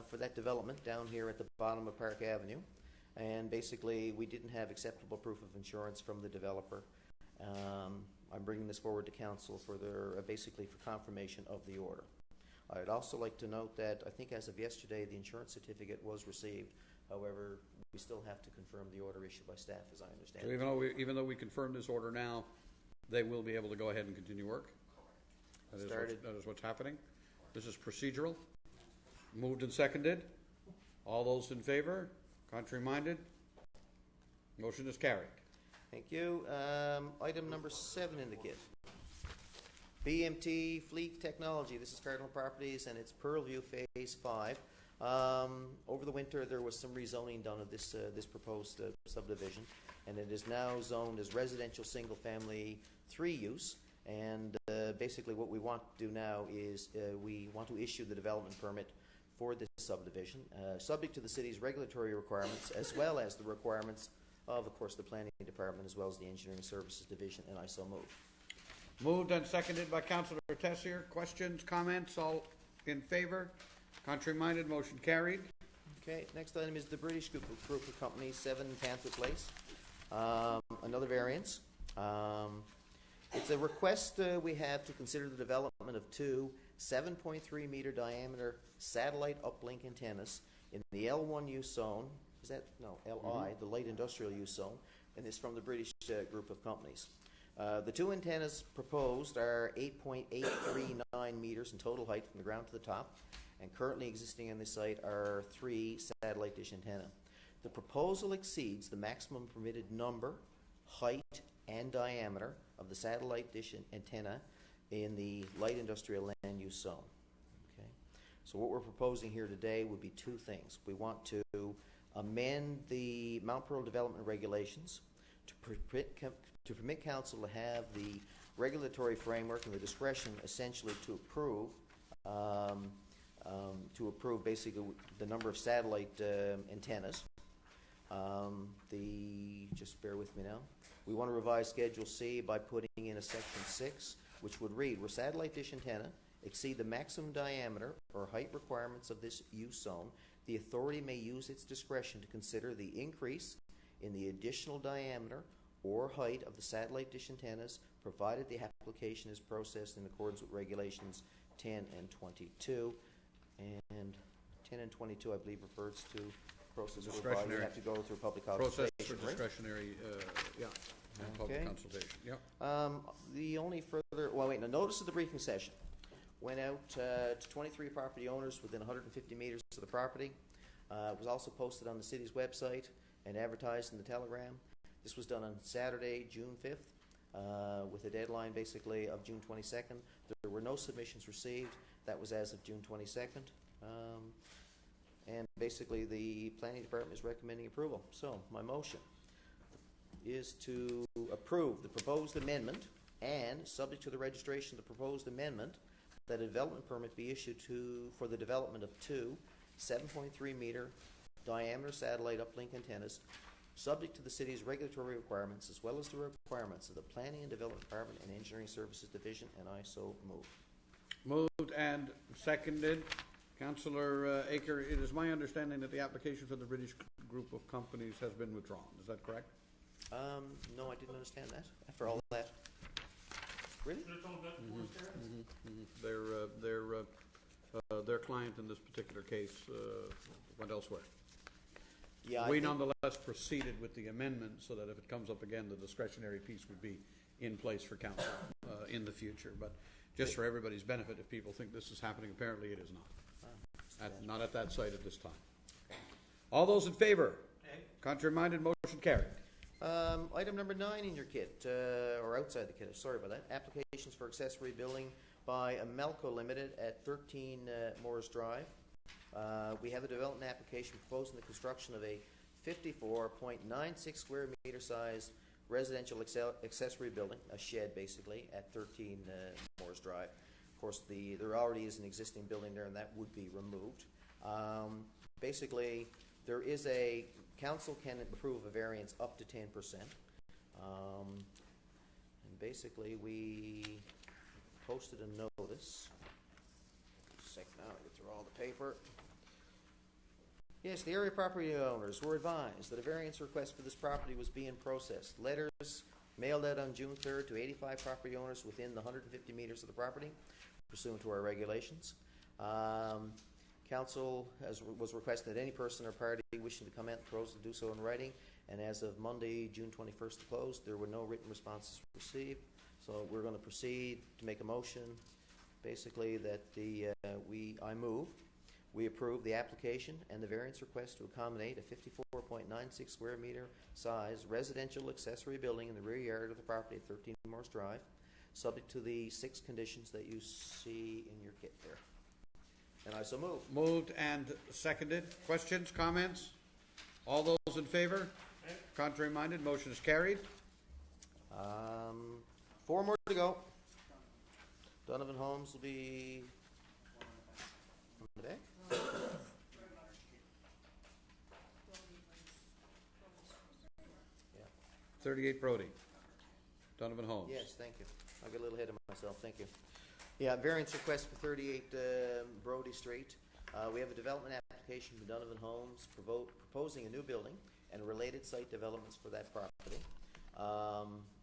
For that development down here at the bottom of Park Avenue, and basically we didn't have acceptable proof of insurance from the developer. I'm bringing this forward to council for their basically for confirmation of the order. I'd also like to note that I think as of yesterday the insurance certificate was received. However, we still have to confirm the order issued by staff, as I understand. So even though we confirm this order now, they will be able to go ahead and continue work. That is what's happening. This is procedural. Moved and seconded. All those in favor? Contrary-minded? Motion is carried. Thank you. Item number 7 in the kit. BMT Fleet Technology. This is Cardinal Properties, and it's Pearlview Phase 5. Over the winter, there was some rezoning done of this proposed subdivision, and it is now zoned as residential single-family 3-use. And basically, what we want to do now is we want to issue the development permit for this subdivision, subject to the city's regulatory requirements, as well as the requirements of course, the Planning Department, as well as the Engineering Services Division, and I so move. Moved and seconded by Councillor Tessier. Questions, comments? All in favor? Contrary-minded? Motion carried. Okay, next item is the British group of companies, 7 Panther Place. Another variance. It's a request we have to consider the development of 2 7.3 meter diameter satellite uplink antennas in the L1 use zone. Is that no LI, the light industrial use zone, and it's from the British group of companies. The 2 antennas proposed are 8.839 meters in total height from the ground to the top, and currently existing on this site are 3 satellite dish antenna. The proposal exceeds the maximum permitted number, height, and diameter of the satellite dish antenna in the light industrial land use zone. Okay. So what we're proposing here today would be 2 things. We want to amend the Mount Pearl development regulations to permit council to have the regulatory framework and the discretion essentially to approve basically the number of satellite antennas. Just bear with me now. We want to revise Schedule C by putting in a Section 6, which would read, where satellite dish antenna exceed the maximum diameter or height requirements of this use zone, the authority may use its discretion to consider the increase in the additional diameter or height of the satellite dish antennas, provided the application is processed in accordance with regulations 10 and 22. And 10 and 22, I believe, refers to process whereby we have to go through public consultation. Process for discretionary, and public consultation. The only further, the notice of the briefing session went out to 23 property owners within 150 meters of the property. It was also posted on the city's website and advertised in the Telegram. This was done on Saturday, June 5th, with a deadline basically of June 22nd. There were no submissions received. That was as of June 22nd. And basically the planning department is recommending approval. So my motion is to approve the proposed amendment and, subject to the registration of the proposed amendment, that a development permit be issued for the development of 2 7.3 meter diameter satellite uplink antennas, subject to the city's regulatory requirements as well as the requirements of the Planning and Development Department and Engineering Services Division, and I so move. Moved and seconded. Councillor Aker, it is my understanding that the application for the British group of companies has been withdrawn. Is that correct? No, I didn't understand that. After all that. Really? Their client in this particular case went elsewhere. Yeah, We nonetheless proceeded with the amendment so that if it comes up again, the discretionary piece would be in place for council in the future. But just for everybody's benefit, if people think this is happening, apparently it is not. Not at that site at this time. All those in favor? Contrary-minded, motion carried. Item number 9 in your kit, or outside the kit, sorry about that. Applications for accessory building by Amelco Limited at 13 Morris Drive. We have a development application proposing the construction of a 54.96 square meter sized residential accessory building, a shed basically, at 13 Morris Drive. Of course, there already is an existing building there, and that would be removed. Basically, there is council can approve a variance up to 10%. And basically, we posted a notice. Just a second now, I get through all the paper. Yes, the area property owners were advised that a variance request for this property was being processed. Letters mailed out on June 3rd to 85 property owners within the 150 meters of the property, pursuant to our regulations. Council was requesting that any person or party wishing to comment propose to do so in writing, and as of Monday, June 21st, closed, there were no written responses received. So we're going to proceed to make a motion, basically that I move we approve the application and the variance request to accommodate a 54.96 square meter size residential accessory building in the rear yard of the property at 13 Morris Drive, subject to the 6 conditions that you see in your kit there. And I so move. Moved and seconded. Questions, comments? All those in favor? Contrary-minded, motion is carried. 4 more to go. Donovan Homes will be on the back. 38 Brody. Donovan Homes. Yes, thank you. I got a little ahead of myself. Thank you. Yeah, variance request for 38 Brody Street. We have a development application from Donovan Homes proposing a new building and related site developments for that property.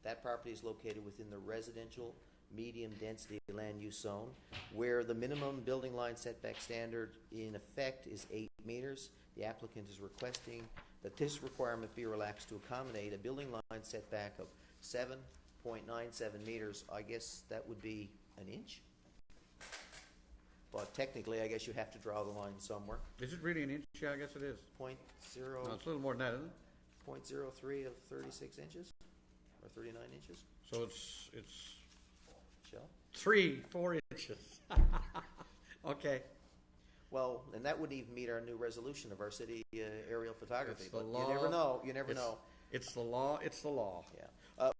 That property is located within the residential medium density land use zone, where the minimum building line setback standard in effect is 8 meters. The applicant is requesting that this requirement be relaxed to accommodate a building line setback of 7.97 meters. I guess that would be an inch. But technically, I guess you have to draw the line somewhere. Is it really an inch? Yeah, I guess it is. No, it's a little more than that, isn't it? 0.03 of 36 inches or 39 inches. So it's Shell? 3-4 inches. Okay. Well, and that wouldn't even meet our new resolution of our city aerial photography. It's the But law. you never know. You never know. It's the law. It's the law. Yeah.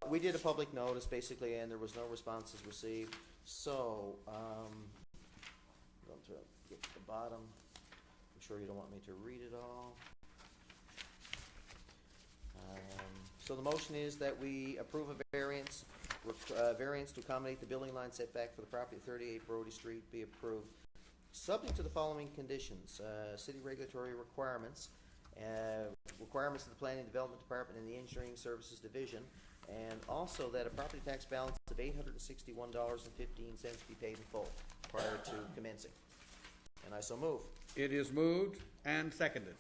We did a public notice, basically, and there was no responses received. So, going to get to the bottom. I'm sure you don't want me to read it all. So the motion is that we approve a variance to accommodate the building line setback for the property at 38 Brody Street be approved, subject to the following conditions: city regulatory requirements, requirements of the Planning and Development Department and the Engineering Services Division, and also that a property tax balance of $861.15 be paid in full prior to commencing. And I so move. It is moved and seconded.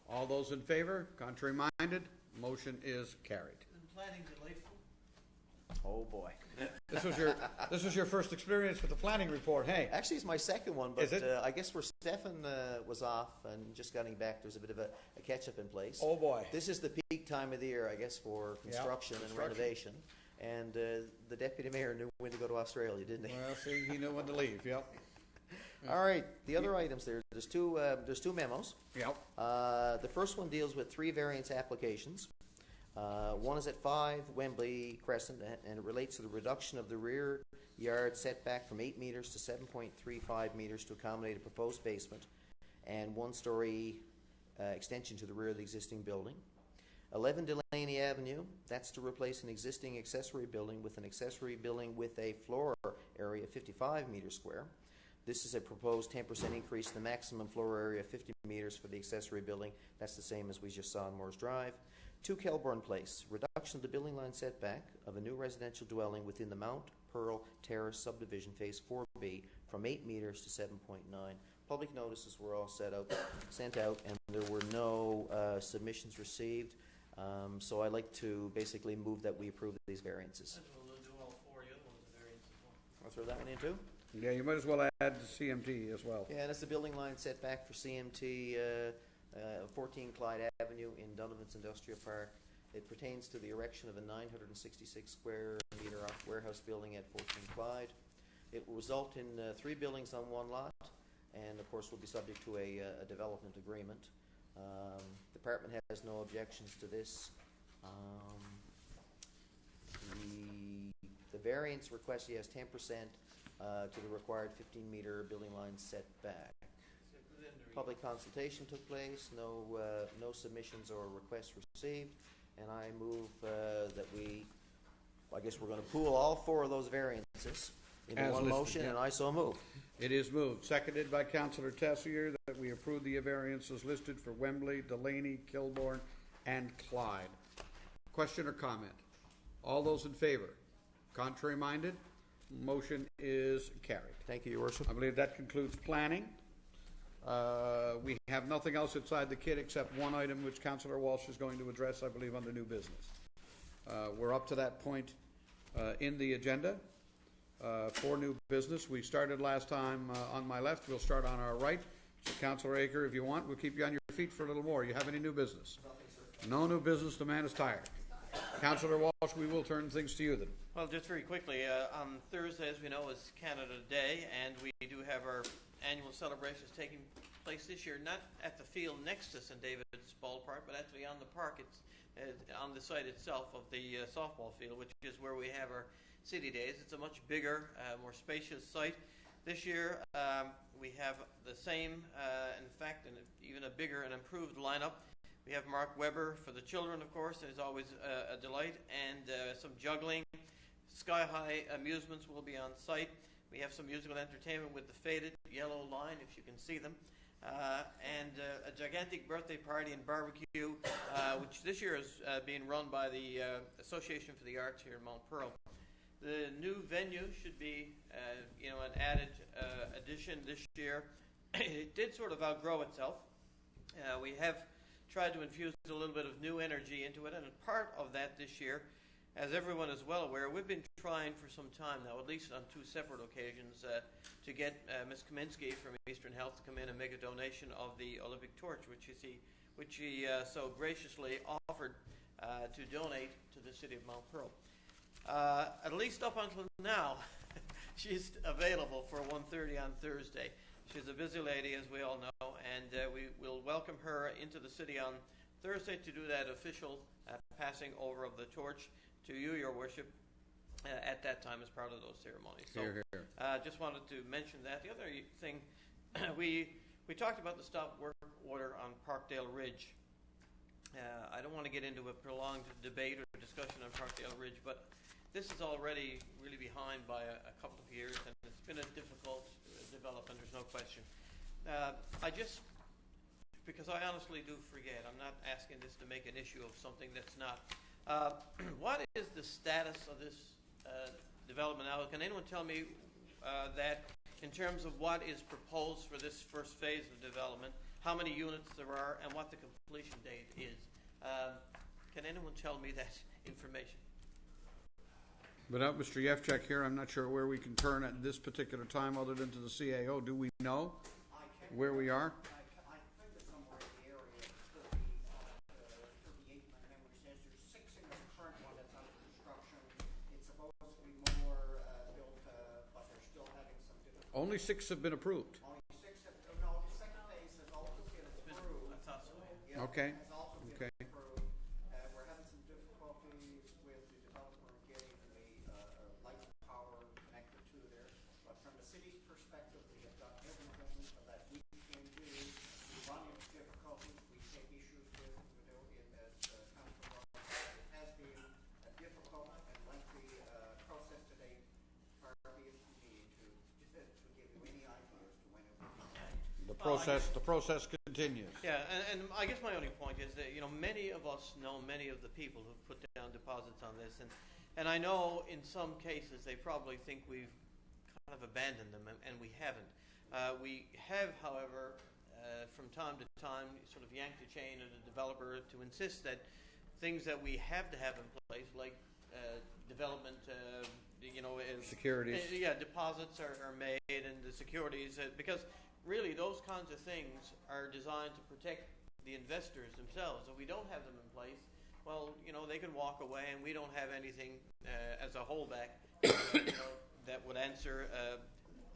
All those in favor, contrary minded, motion is carried. Isn't planning delightful? Oh boy. This was your first experience with the planning report, hey? Actually, it's my second one, but Is it? I guess where Stefan was off and just getting back, there's a bit of a catch-up in place. Oh boy. This is the peak time of the year, I guess, for construction and renovation. And the deputy mayor knew when to go to Australia, didn't he? Well, see, he knew when to leave, yep. All right, the other items there's two memos. Yep. The first one deals with 3 variance applications. One is at 5 Wembley Crescent, and it relates to the reduction of the rear yard setback from 8 meters to 7.35 meters to accommodate a proposed basement and 1-story extension to the rear of the existing building. 11 Delaney Avenue, that's to replace an existing accessory building with an accessory building with a floor area of 55 meters square. This is a proposed 10% increase in the maximum floor area of 50 meters for the accessory building. That's the same as we just saw on Moores Drive. 2 Kelbourne Place, reduction of the building line setback of a new residential dwelling within the Mount Pearl Terrace subdivision phase 4B from 8 meters to 7.9. Public notices were all sent out, and there were no submissions received. So I'd like to basically move that we approve these variances. We'll do all 4 of the other ones, the variance as well. I'll throw that one in too. Yeah, you might as well add CMT as well. Yeah, that's the building line setback for CMT, 14 Clyde Avenue in Donovan's Industrial Park. It pertains to the erection of a 966 square meter warehouse building at 14 Clyde. It will result in 3 buildings on 1 lot, and of course will be subject to a development agreement. The department has no objections to this. The variance request, he has 10% to the required 15-meter building line setback. Public consultation took place. No submissions or requests received, and I move that I guess we're going to pool all 4 of those variances into As one listed, motion, yeah. and I so move. It is moved, seconded by Councillor Tessier, that we approve the variances listed for Wembley, Delaney, Kilbourne, and Clyde. Question or comment? All those in favor? Contrary minded? Motion is carried. Thank you, Your Worship. I believe that concludes planning. We have nothing else outside the kit except one item which Councillor Walsh is going to address, I believe, under new business. We're up to that point in the agenda for new business. We started last time on my left. We'll start on our right. So Councillor Aker, if you want, we'll keep you on your feet for a little more. You have any new business? No new business. The man is tired. Councillor Walsh, we will turn things to you then. Well, just very quickly, on Thursday, as we know, is Canada Day, and we do have our annual celebrations taking place this year, not at the field next to St. David's Ballpark, but actually on the park. It's on the site itself of the softball field, which is where we have our City Days. It's a much bigger, more spacious site. This year, we have the same, in fact, and even a bigger and improved lineup. We have Mark Webber for the children, of course. There's always a delight, and some juggling. Sky High Amusements will be on site. We have some musical entertainment with the Faded Yellow Line, if you can see them. and a gigantic birthday party and barbecue, which this year is being run by the Association for the Arts here in Mount Pearl. The new venue should be, an added addition this year. It did sort of outgrow itself. We have tried to infuse a little bit of new energy into it, and part of that this year, as everyone is well aware, we've been trying for some time now, at least on 2 separate occasions, to get Ms. Kaminsky from Eastern Health to come in and make a donation of the Olympic torch, which she so graciously offered to donate to the city of Mount Pearl. At least up until now, she's available for 1:30 on Thursday. She's a busy lady, as we all know, and we will welcome her into the city on Thursday to do that official passing over of the torch to you, Your Worship, at that time as part of those ceremonies. So, just wanted to mention that. The other thing, we talked about the stop work order on Parkdale Ridge. I don't want to get into a prolonged debate or discussion on Parkdale Ridge, but this is already really behind by a couple of years, and it's been a difficult development, there's no question. Because I honestly do forget, I'm not asking this to make an issue of something that's not. What is the status of this development now? Can anyone tell me that in terms of what is proposed for this first phase of development, how many units there are, and what the completion date is? Can anyone tell me that information? Without Mr. Yevchek here, I'm not sure where we can turn at this particular time other than to the CAO. Do we know where we are? I think it's somewhere in the area of 38, my memory says. There's 6 in the current one that's under construction. It's supposed to be more built, but they're still having some difficulty. Only 6 have been approved. Only 6 have, no, the second phase has also been approved. I thought so. Yeah, Okay. has also been Okay. approved. We're having some difficulties with the developer getting the light power connected to there. But from the city's perspective, we have done everything that we can do. We run into difficulties. We take issues with in that council. It has been a difficult and lengthy process today. Partly if we need to give you any idea as to when it will be. The process continues. Yeah, and I guess my only point is that, many of us know many of the people who've put down deposits on this, and I know in some cases they probably think we've kind of abandoned them, and we haven't. We have, however, from time to time, sort of yanked the chain of the developer to insist that things that we have to have in place, like development, Securities. Deposits are made, and the securities, because really those kinds of things are designed to protect the investors themselves. If we don't have them in place, well, they can walk away, and we don't have anything as a holdback that would answer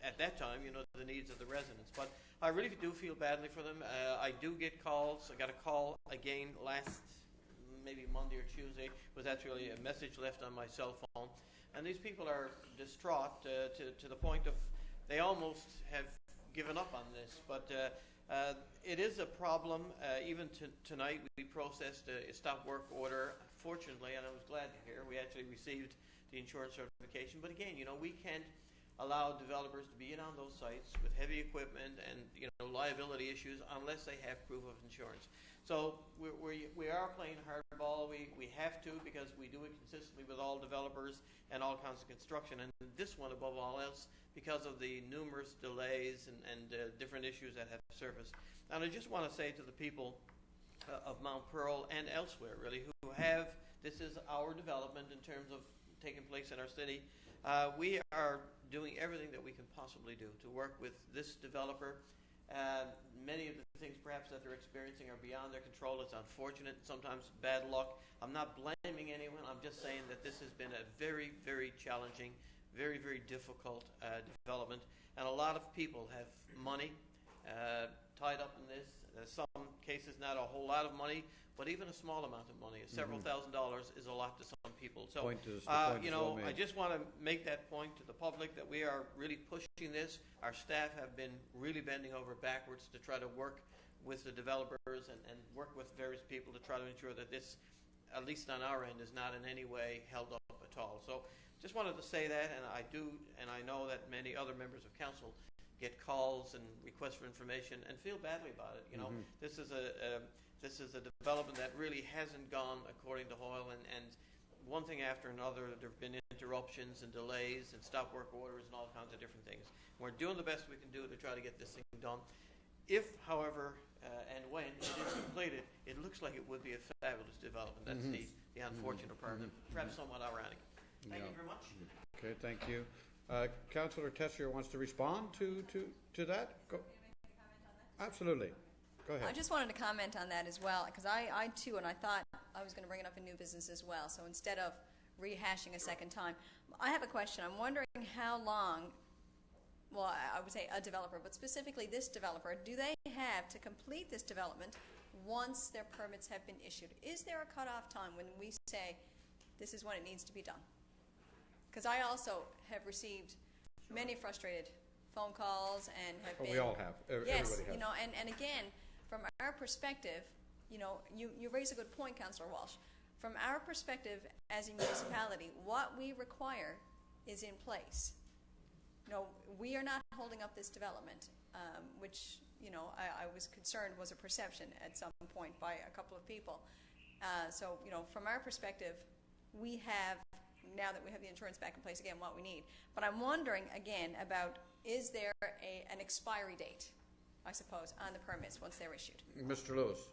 at that time, the needs of the residents. But I really do feel badly for them. I do get calls. I got a call again last maybe Monday or Tuesday. It was actually a message left on my cell phone, and these people are distraught to the point of they almost have given up on this. But it is a problem. Even tonight, we processed a stop work order. Fortunately, and I was glad to hear, we actually received the insurance certification. But again, we can't allow developers to be in on those sites with heavy equipment and liability issues unless they have proof of insurance. So we are playing hardball. We have to, because we do it consistently with all developers and all kinds of construction, and this one above all else because of the numerous delays and different issues that have surfaced. And I just want to say to the people of Mount Pearl and elsewhere, really, who have, this is our development in terms of taking place in our city. We are doing everything that we can possibly do to work with this developer. Many of the things perhaps that they're experiencing are beyond their control. It's unfortunate, sometimes bad luck. I'm not blaming anyone. I'm just saying that this has been a very, very challenging, very, very difficult development. And a lot of people have money tied up in this. In some cases, not a whole lot of money, but even a small amount of money, several $1,000s, is a lot to some people. So, I just want to make that point to the public that we are really pushing this. Our staff have been really bending over backwards to try to work with the developers and work with various people to try to ensure that this, at least on our end, is not in any way held up at all. So just wanted to say that, and I know that many other members of council get calls and requests for information and feel badly about it. You know, this is a development that really hasn't gone according to Hoyle, and one thing after another, there have been interruptions and delays and stop work orders and all kinds of different things. We're doing the best we can do to try to get this thing done. If, however, and when it is completed, it looks like it would be a fabulous development. That's the unfortunate part, and perhaps somewhat ironic. Thank you very much. Okay, thank you. Councillor Tessier wants to respond to that? Go. Absolutely. Go ahead. I just wanted to comment on that as well, because I too, and I thought I was going to bring it up in new business as well, so instead of rehashing a second time, I have a question. I'm wondering how long, well, I would say a developer, but specifically this developer, do they have to complete this development once their permits have been issued? Is there a cutoff time when we say this is when it needs to be done? Because I also have received many frustrated phone calls and have been... We all have. Yes, Everybody has. you know, and again, from our perspective, you know, you raise a good point, Councillor Walsh. From our perspective as a municipality, what we require is in place. You know, we are not holding up this development, which, you know, I was concerned was a perception at some point by a couple of people. So, you know, from our perspective, we have, now that we have the insurance back in place again, what we need. But I'm wondering, again, about is there an expiry date, I suppose, on the permits once they're issued? Mr. Lewis.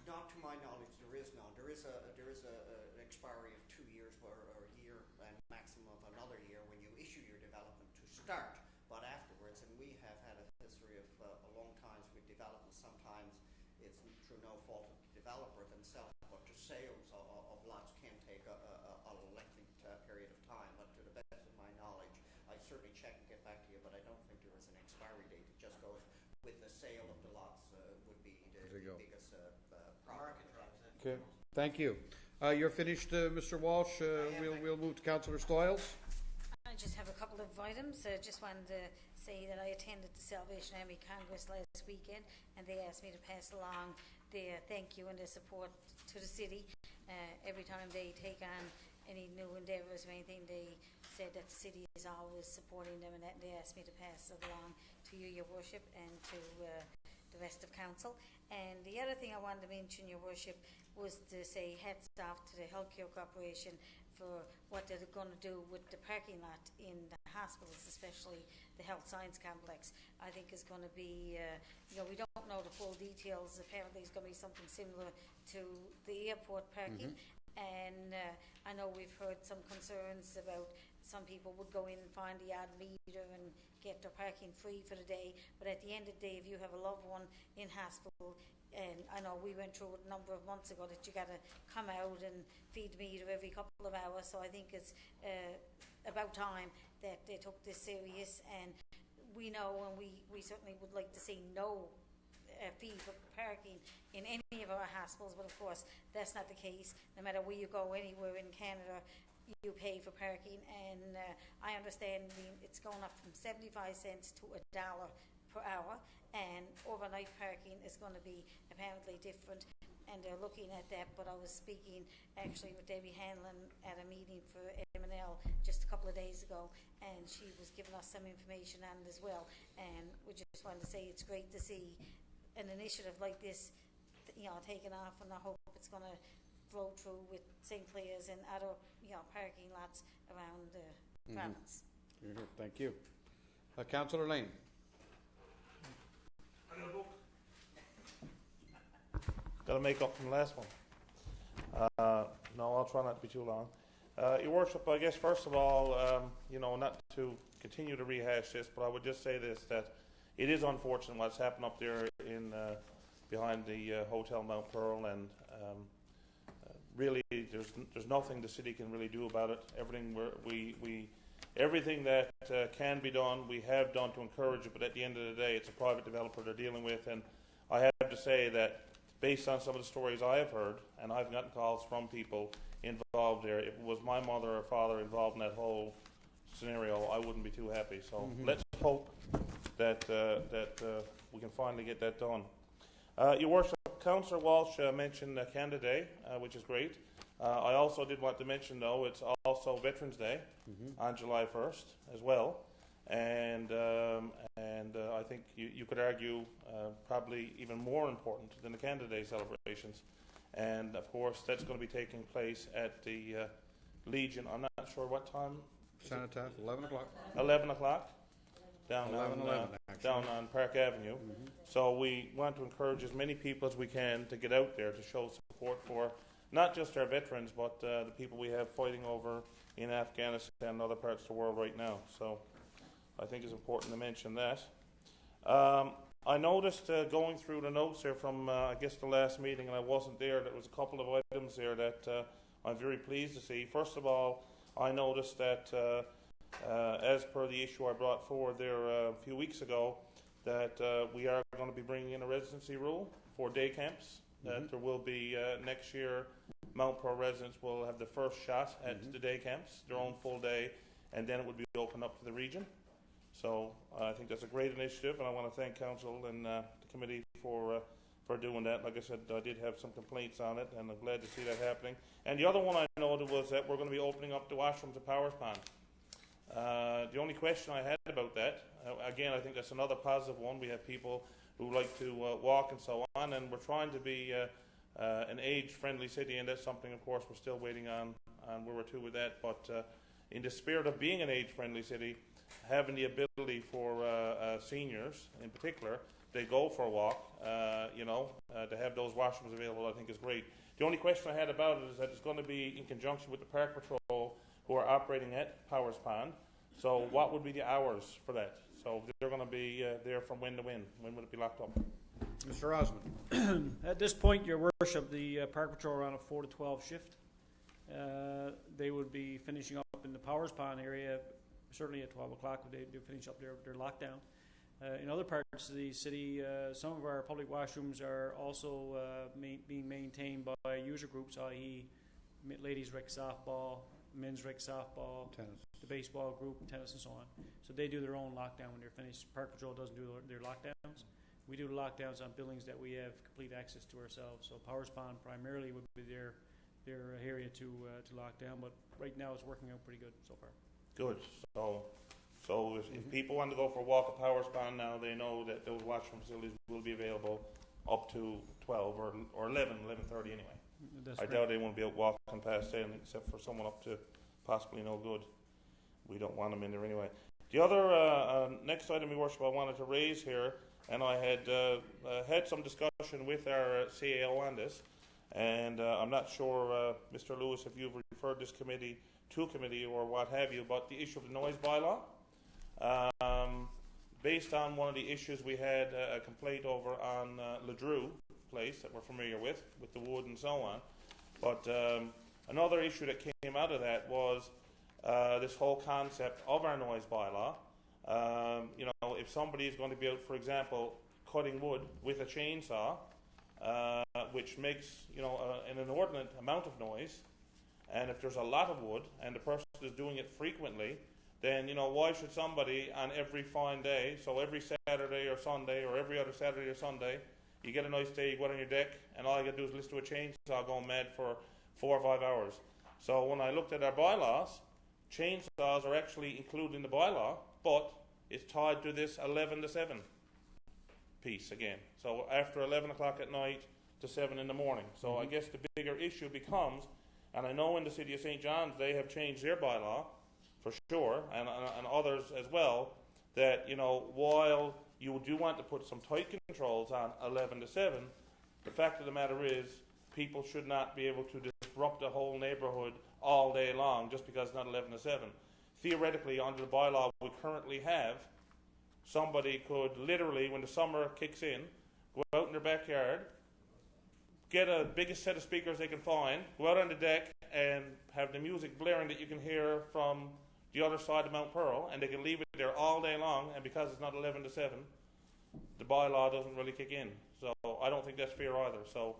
Not to my knowledge, there is none. There is an expiry of 2 years or a year and maximum of another year when you issue your development to start. But afterwards, and we have had a history of a long times with development. Sometimes it's through no fault of the developer themselves, but the sales of lots can take a lengthy period of time. But to the best of my knowledge, I certainly check and get back to you, but I don't think there is an expiry date. It just goes with the sale of the lots would be the biggest profit. Okay, thank you. You're finished, Mr. Walsh. We'll move to Councillor Stoyles. I just have a couple of items. Just wanted to say that I attended the Salvation Army Congress last weekend, and they asked me to pass along their thank you and their support to the city. Every time they take on any new endeavours or anything, they said that the city is always supporting them, and that they asked me to pass it along to you, Your Worship, and to the rest of Council. And the other thing I wanted to mention, Your Worship, was to say hats off to the Healthcare Corporation for what they're going to do with the parking lot in the hospitals, especially the Health Science Complex. I think is going to be, you know, we don't know the full details. Apparently it's going to be something similar to the airport parking. And I know we've heard some concerns about some people would go in and find the odd meter and get their parking free for the day. But at the end of the day, if you have a loved one in hospital, and I know we went through it a number of months ago that you got to come out and feed the meter every couple of hours. So I think it's about time that they took this serious. And we know, and we certainly would like to see no fee for parking in any of our hospitals, but of course that's not the case. No matter where you go anywhere in Canada, you pay for parking, and I understand it's going up from 75 cents to $1 per hour, and overnight parking is going to be apparently different, and they're looking at that. But I was speaking actually with Debbie Hanlon at a meeting for M&L just a couple of days ago, and she was giving us some information on it as well. And we just wanted to say it's great to see an initiative like this, you know, taken off, and I hope it's going to flow through with St. Clair's and other, you know, parking lots around the province. Thank you. Councillor Lane. Got to make up from the last one. No, I'll try not to be too long. Your Worship, I guess first of all, you know, not to continue to rehash this, but I would just say this, that it is unfortunate what's happened up there in behind the Hotel Mount Pearl, and really there's nothing the city can really do about it. Everything everything that can be done, we have done to encourage it, but at the end of the day, it's a private developer they're dealing with. And I have to say that based on some of the stories I have heard, and I've gotten calls from people involved there, if it was my mother or father involved in that whole scenario, I wouldn't be too happy. So let's hope that we can finally get that done. Your Worship, Councillor Walsh mentioned Canada Day, which is great. I also did want to mention, though, it's also Veterans Day on July 1st as well, and think you could argue probably even more important than the Canada Day celebrations. And of course, that's going to be taking place at the Legion. I'm not sure what time. Cenotaph, 11 o'clock. 11 o'clock down 11, down on Park Avenue. So we want to encourage as many people as we can to get out there to show support for not just our veterans, but the people we have fighting over in Afghanistan and other parts of the world right now. So I think it's important to mention that. I noticed going through the notes here from, I guess, the last meeting, and I wasn't there, there was a couple of items there that I'm very pleased to see. First of all, I noticed that, as per the issue I brought forward there a few weeks ago, that we are going to be bringing in a residency rule for day camps. That there will be, next year, Mount Pearl residents will have the first shot at the day camps, their own full day, and then it would be open up to the region. So I think that's a great initiative, and I want to thank Council and the committee for doing that. Like I said, I did have some complaints on it, and I'm glad to see that happening. And the other one I noted was that we're going to be opening up the washrooms at Powers Pond. The only question I had about that, again, I think that's another positive one. We have people who like to walk and so on, and we're trying to be an age-friendly city, and that's something, of course, we're still waiting on where we're to with that. But in the spirit of being an age-friendly city, having the ability for seniors, in particular, they go for a walk, to have those washrooms available, I think is great. The only question I had about it is that it's going to be in conjunction with the Park Patrol, who are operating at Powers Pond. So what would be the hours for that? So they're going to be there from when to when? When would it be locked up? Mr. Osmond. At this point, Your Worship, the Park Patrol are on a 4 to 12 shift. They would be finishing up in the Powers Pond area, certainly at 12 o'clock. They finish up their lockdown. In other parts of the city, some of our public washrooms are also being maintained by user groups, i.e. ladies rec softball, men's rec softball, Tennis. the baseball group, tennis, and so on. So they do their own lockdown when they're finished. Park Patrol doesn't do their lockdowns. We do the lockdowns on buildings that we have complete access to ourselves. So Powers Pond primarily would be their area to lock down, but right now it's working out pretty good so far. Good. So if people want to go for a walk at Powers Pond now, they know that those washroom facilities will be available up to 12 or 11:30 anyway. That's I right. doubt they won't be out walking past then, except for someone up to possibly no good. We don't want them in there anyway. The other next item, Your Worship, I wanted to raise here, and I had had some discussion with our CAO on this, and I'm not sure, Mr. Lewis, if you've referred this committee to committee or what have you, but the issue of the noise bylaw. Based on one of the issues we had a complaint over on Ledru place that we're familiar with the wood and so on. But another issue that came out of that was this whole concept of our noise bylaw. If somebody is going to be out, for example, cutting wood with a chainsaw, which makes an inordinate amount of noise, and if there's a lot of wood and the person is doing it frequently, then why should somebody on every fine day, so every Saturday or Sunday or every other Saturday or Sunday, you get a nice day, you go out on your deck, and all you got to do is listen to a chainsaw going mad for 4 or 5 hours. So when I looked at our bylaws, chainsaws are actually included in the bylaw, but it's tied to this 11 to 7 piece again. So after 11 o'clock at night to 7 in the morning. So I guess the bigger issue becomes, and I know in the city of St. John's they have changed their bylaw for sure, and others as well, that while you do want to put some tight controls on 11 to 7, the fact of the matter is people should not be able to disrupt the whole neighbourhood all day long just because it's not 11 to 7. Theoretically, under the bylaw we currently have, somebody could literally, when the summer kicks in, go out in their backyard, get a biggest set of speakers they can find, go out on the deck and have the music blaring that you can hear from the other side of Mount Pearl, and they can leave it there all day long, and because it's not 11 to 7, the bylaw doesn't really kick in. So I don't think that's fair either. So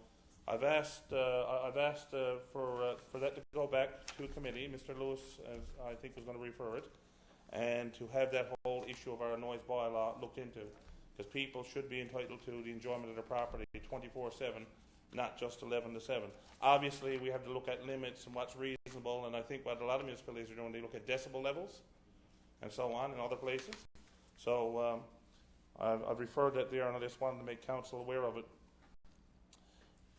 I've asked for that to go back to committee. Mr. Lewis, as I think, was going to refer it, and to have that whole issue of our noise bylaw looked into, because people should be entitled to the enjoyment of their property 24/7, not just 11 to 7. Obviously, we have to look at limits and what's reasonable, and I think what a lot of municipalities are doing, they look at decibel levels and so on in other places. So I've referred that there, and I just wanted to make council aware of it.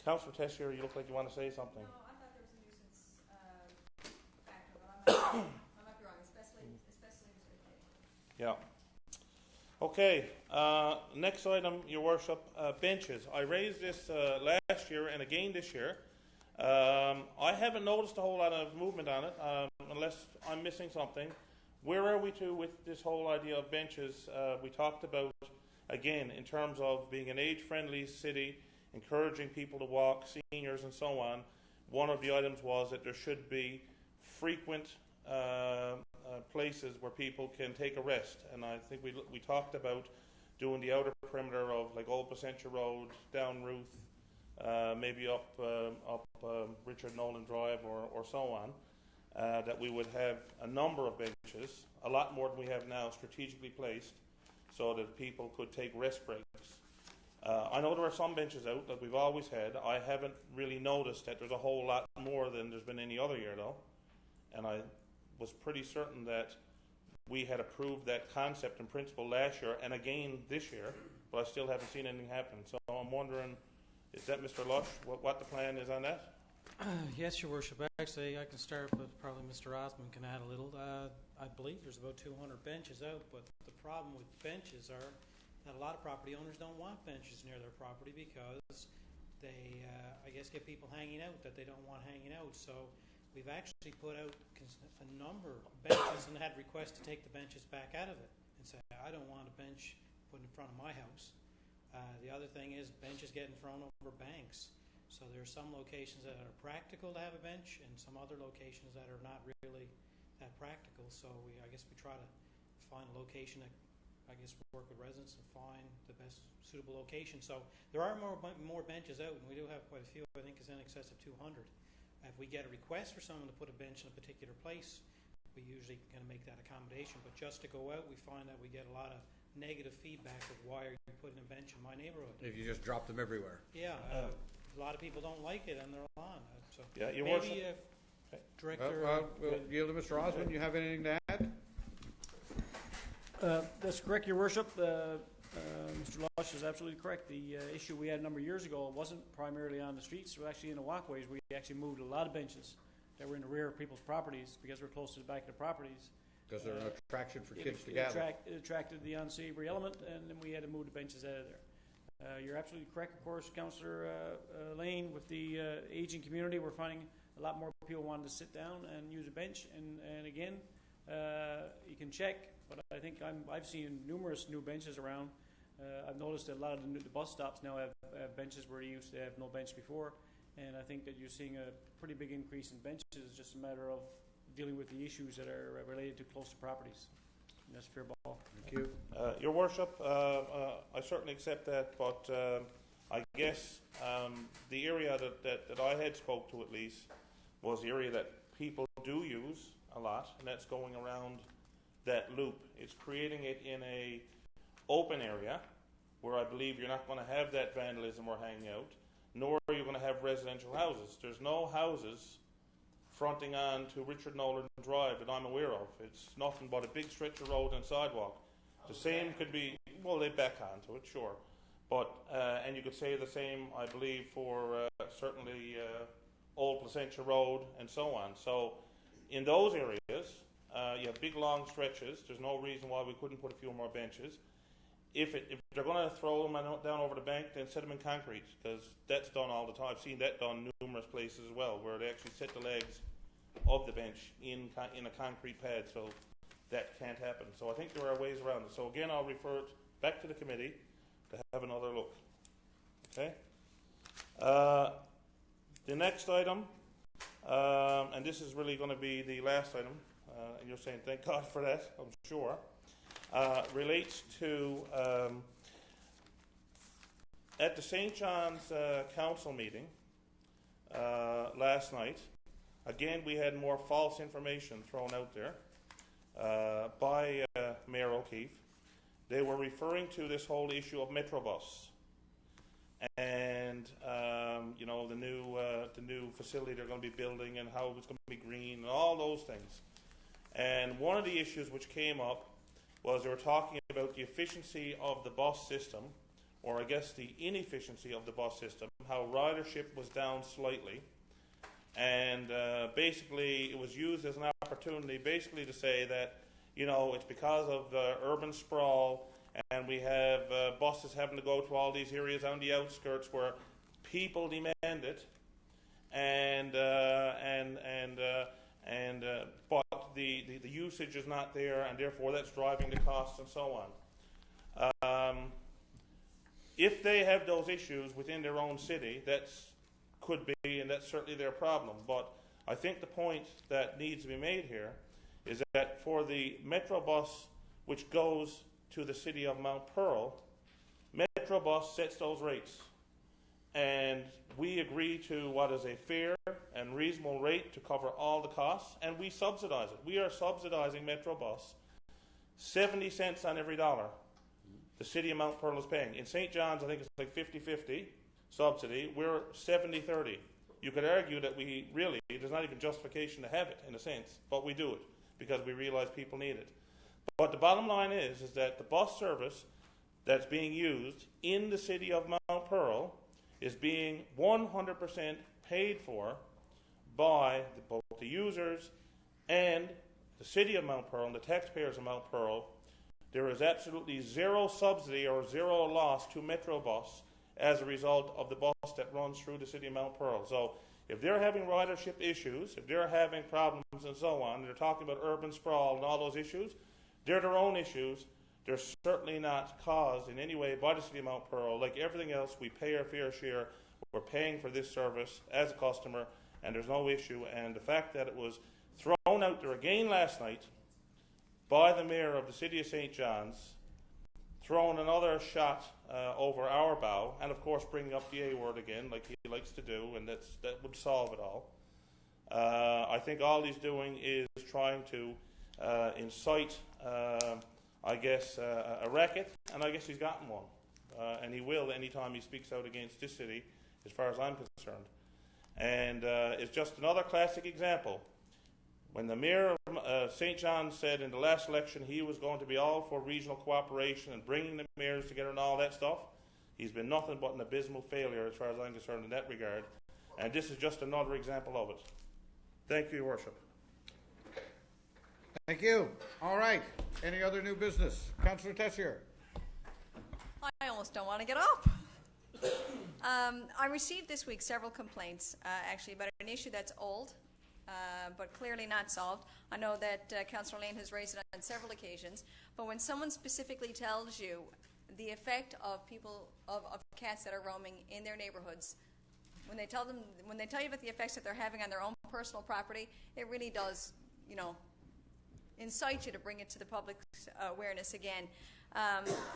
Councillor Tessier, you look like you want to say something. No, I thought there was a nuisance factor, but I might be wrong, especially Mr. Yeah. Okay. Next item, Your Worship, benches. I raised this last year and again this year. I haven't noticed a whole lot of movement on it, unless I'm missing something. Where are we to with this whole idea of benches? We talked about, again, in terms of being an age-friendly city, encouraging people to walk, seniors and so on. One of the items was that there should be frequent places where people can take a rest. And I think we talked about doing the outer perimeter of like Old Placentia Road, down Ruth, maybe up Richard Nolan Drive or so on. That we would have a number of benches, a lot more than we have now, strategically placed, so that people could take rest breaks. I know there are some benches out that we've always had. I haven't really noticed that there's a whole lot more than there's been any other year, though. And I was pretty certain that we had approved that concept in principle last year and again this year, but I still haven't seen anything happen. So I'm wondering, is that Mr. Lush, what the plan is on that? Yes, Your Worship. Actually, I can start, but probably Mr. Osmond can add a little. I believe there's about 200 benches out, but the problem with benches are that a lot of property owners don't want benches near their property because they, I guess, get people hanging out that they don't want hanging out. So we've actually put out a number of benches and had requests to take the benches back out of it and say, I don't want a bench put in front of my house. The other thing is benches getting thrown over banks. So there are some locations that are practical to have a bench and some other locations that are not really that practical. So I guess we try to find a location that, I guess, work with residents and find the best suitable location. So there are more benches out, and we do have quite a few. I think it's in excess of 200. If we get a request for someone to put a bench in a particular place, we usually can make that accommodation. But just to go out, we find that we get a lot of negative feedback of why are you putting a bench in my neighborhood. If you just drop them everywhere. Yeah, a lot of people don't like it, and they're on. So Yeah, Your maybe Worship. Director. We'll yield to Mr. Osmond. You have anything to add? That's correct, Your Worship. Mr. Lush is absolutely correct. The issue we had a number of years ago wasn't primarily on the streets, it was actually in the walkways. We actually moved a lot of benches that were in the rear of people's properties because we're close to the back of the properties. Because they're an attraction for kids to gather. It attracted the unsavory element, and then we had to move the benches out of there. You're absolutely correct, of course, Councillor Lane. With the aging community, we're finding a lot more people wanting to sit down and use a bench. And again, you can check, but I think I've seen numerous new benches around. I've noticed that a lot of the bus stops now have benches where you used to have no bench before. And I think that you're seeing a pretty big increase in benches. It's just a matter of dealing with the issues that are related to close to properties. And that's fair ball. Thank you. Your Worship, I certainly accept that, but I guess the area that I had spoke to at least was the area that people do use a lot, and that's going around that loop. It's creating it in a open area where I believe you're not going to have that vandalism or hanging out, nor are you going to have residential houses. There's no houses fronting on to Richard Nolan Drive that I'm aware of. It's nothing but a big stretch of road and sidewalk. The same could be, well, they back onto it, sure. But, and you could say the same, I believe, for certainly Old Placentia Road and so on. So in those areas, you have big long stretches. There's no reason why we couldn't put a few more benches. If they're going to throw them down over the bank, then set them in concrete, because that's done all the time. I've seen that done numerous places as well, where they actually set the legs of the bench in a concrete pad, so that can't happen. So I think there are ways around it. So again, I'll refer it back to the committee to have another look. Okay. The next item, and this is really going to be the last item, and you're saying thank God for that, I'm sure. Relates to at the St. John's council meeting last night. Again, we had more false information thrown out there by Mayor O'Keefe. They were referring to this whole issue of Metrobus and you know, the new facility they're going to be building and how it's going to be green and all those things. And one of the issues which came up was they were talking about the efficiency of the bus system, or I guess the inefficiency of the bus system, how ridership was down slightly. And basically it was used as an opportunity basically to say that, it's because of urban sprawl, and we have buses having to go to all these areas on the outskirts where people demand it, but the usage is not there, and therefore that's driving the costs and so on. If they have those issues within their own city, could be, and that's certainly their problem. But I think the point that needs to be made here is that for the Metrobus which goes to the city of Mount Pearl, Metrobus sets those rates. And we agree to what is a fair and reasonable rate to cover all the costs, and we subsidize it. We are subsidizing Metrobus 70 cents on every dollar the city of Mount Pearl is paying. In St. John's, I think it's like 50-50 subsidy. We're 70-30. You could argue that there's not even justification to have it in a sense, but we do it because we realize people need it. But the bottom line is that the bus service that's being used in the city of Mount Pearl is being 100% paid for by both the users and the city of Mount Pearl and the taxpayers of Mount Pearl. There is absolutely zero subsidy or zero loss to Metrobus as a result of the bus that runs through the city of Mount Pearl. So if they're having ridership issues, if they're having problems and so on, they're talking about urban sprawl and all those issues, they're their own issues. They're certainly not caused in any way by the city of Mount Pearl. Like everything else, we pay our fair share. We're paying for this service as a customer, and there's no issue. And the fact that it was thrown out there again last night by the mayor of the city of St. John's, throwing another shot over our bow, and of course bringing up the A word again, like he likes to do, and that would solve it all. I think all he's doing is trying to incite, a racket, and I guess he's gotten one. And he will anytime he speaks out against this city, as far as I'm concerned. And it's just another classic example. When the mayor of St. John's said in the last election he was going to be all for regional cooperation and bringing the mayors together and all that stuff, he's been nothing but an abysmal failure as far as I'm concerned in that regard. And this is just another example of it. Thank you, Your Worship. Thank you. All right. Any other new business? Councillor Tessier. I almost don't want to get up. I received this week several complaints, actually, about an issue that's old, but clearly not solved. I know that Councillor Lane has raised it on several occasions, but when someone specifically tells you the effect of cats that are roaming in their neighborhoods, when they tell you about the effects that they're having on their own personal property, it really does, incite you to bring it to the public's awareness again.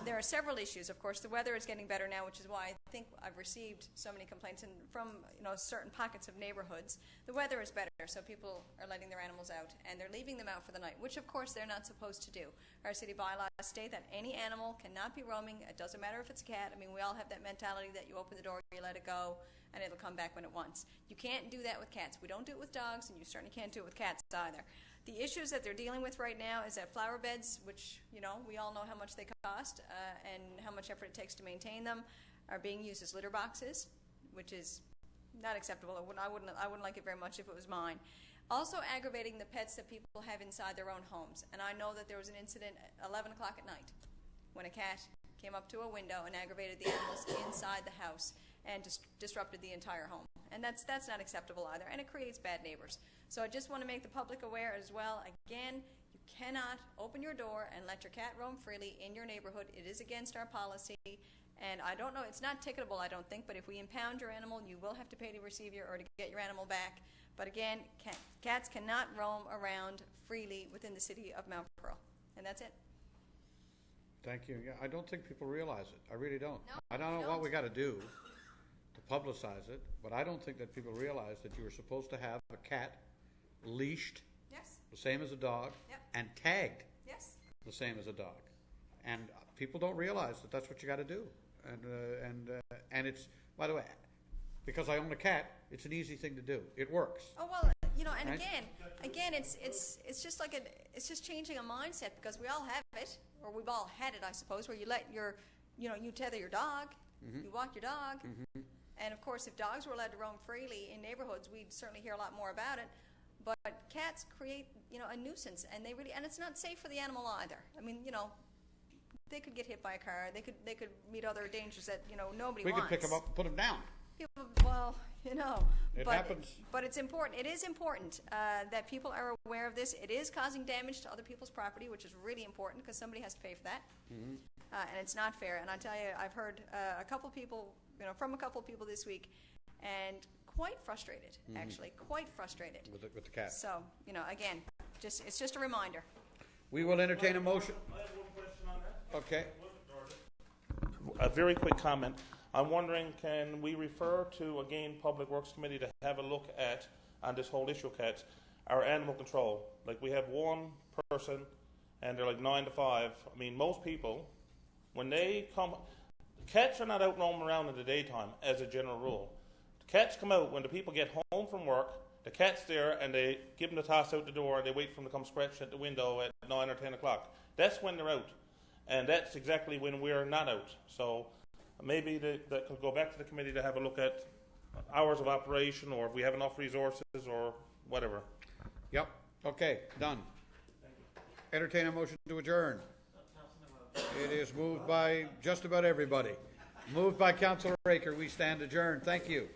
There are several issues. Of course, the weather is getting better now, which is why I think I've received so many complaints from certain pockets of neighborhoods. The weather is better, so people are letting their animals out, and they're leaving them out for the night, which of course they're not supposed to do. Our city bylaws state that any animal cannot be roaming. It doesn't matter if it's a cat. I mean, we all have that mentality that you open the door, you let it go, and it'll come back when it wants. You can't do that with cats. We don't do it with dogs, and you certainly can't do it with cats either. The issues that they're dealing with right now is that flower beds, which, we all know how much they cost and how much effort it takes to maintain them, are being used as litter boxes, which is not acceptable. I wouldn't like it very much if it was mine. Also aggravating the pets that people have inside their own homes. And I know that there was an incident at 11 o'clock at night when a cat came up to a window and aggravated the animals inside the house and disrupted the entire home. And that's not acceptable either, and it creates bad neighbors. So I just want to make the public aware as well. Again, you cannot open your door and let your cat roam freely in your neighborhood. It is against our policy, and I don't know, it's not ticketable, I don't think, but if we impound your animal, you will have to pay to receive or to get your animal back. But again, cats cannot roam around freely within the city of Mount Pearl. And that's it. Thank you. Yeah, I don't think people realize it. I really don't. No, I don't know what we got to do to publicize it, but I don't think that people realize that you are supposed to have a cat leashed, Yes. the same as a dog, Yep. and tagged Yes. the same as a dog. And people don't realize that that's what you got to do. And it's, by the way, because I own a cat, it's an easy thing to do. It works. Oh well, and Right? again, it's just like it's just changing a mindset because we all have it. or we've all had it, I suppose, where you let your, you tether your dog, you walk your dog, and of course, if dogs were allowed to roam freely in neighborhoods, we'd certainly hear a lot more about it. But cats create, a nuisance, and and it's not safe for the animal either. I mean, they could get hit by a car. They could meet other dangers that nobody We wants. could pick them up and put them down. Well, It but, happens. But it's important. It is important that people are aware of this. It is causing damage to other people's property, which is really important because somebody has to pay for that. And it's not fair. And I tell you, I've heard a couple people, from a couple people this week, and quite frustrated, actually, quite frustrated. With the cat. So, again, it's just a reminder. We will entertain a motion. I have one question on that. Okay. A very quick comment. I'm wondering, can we refer to, again, Public Works Committee to have a look at, on this whole issue of cats, our animal control? Like, we have one person, and they're like 9 to 5. I mean, most people, when they come, cats are not out roaming around in the daytime, as a general rule. The cats come out when the people get home from work, the cat's there, and they give them the toss out the door, and they wait for them to come scratch at the window at 9 or 10 o'clock. That's when they're out. And that's exactly when we're not out. So maybe that could go back to the committee to have a look at hours of operation, or if we have enough resources, or whatever. Yep. Okay. Done. Entertain a motion to adjourn. It is moved by just about everybody. Moved by Councillor Raker. We stand adjourned. Thank you.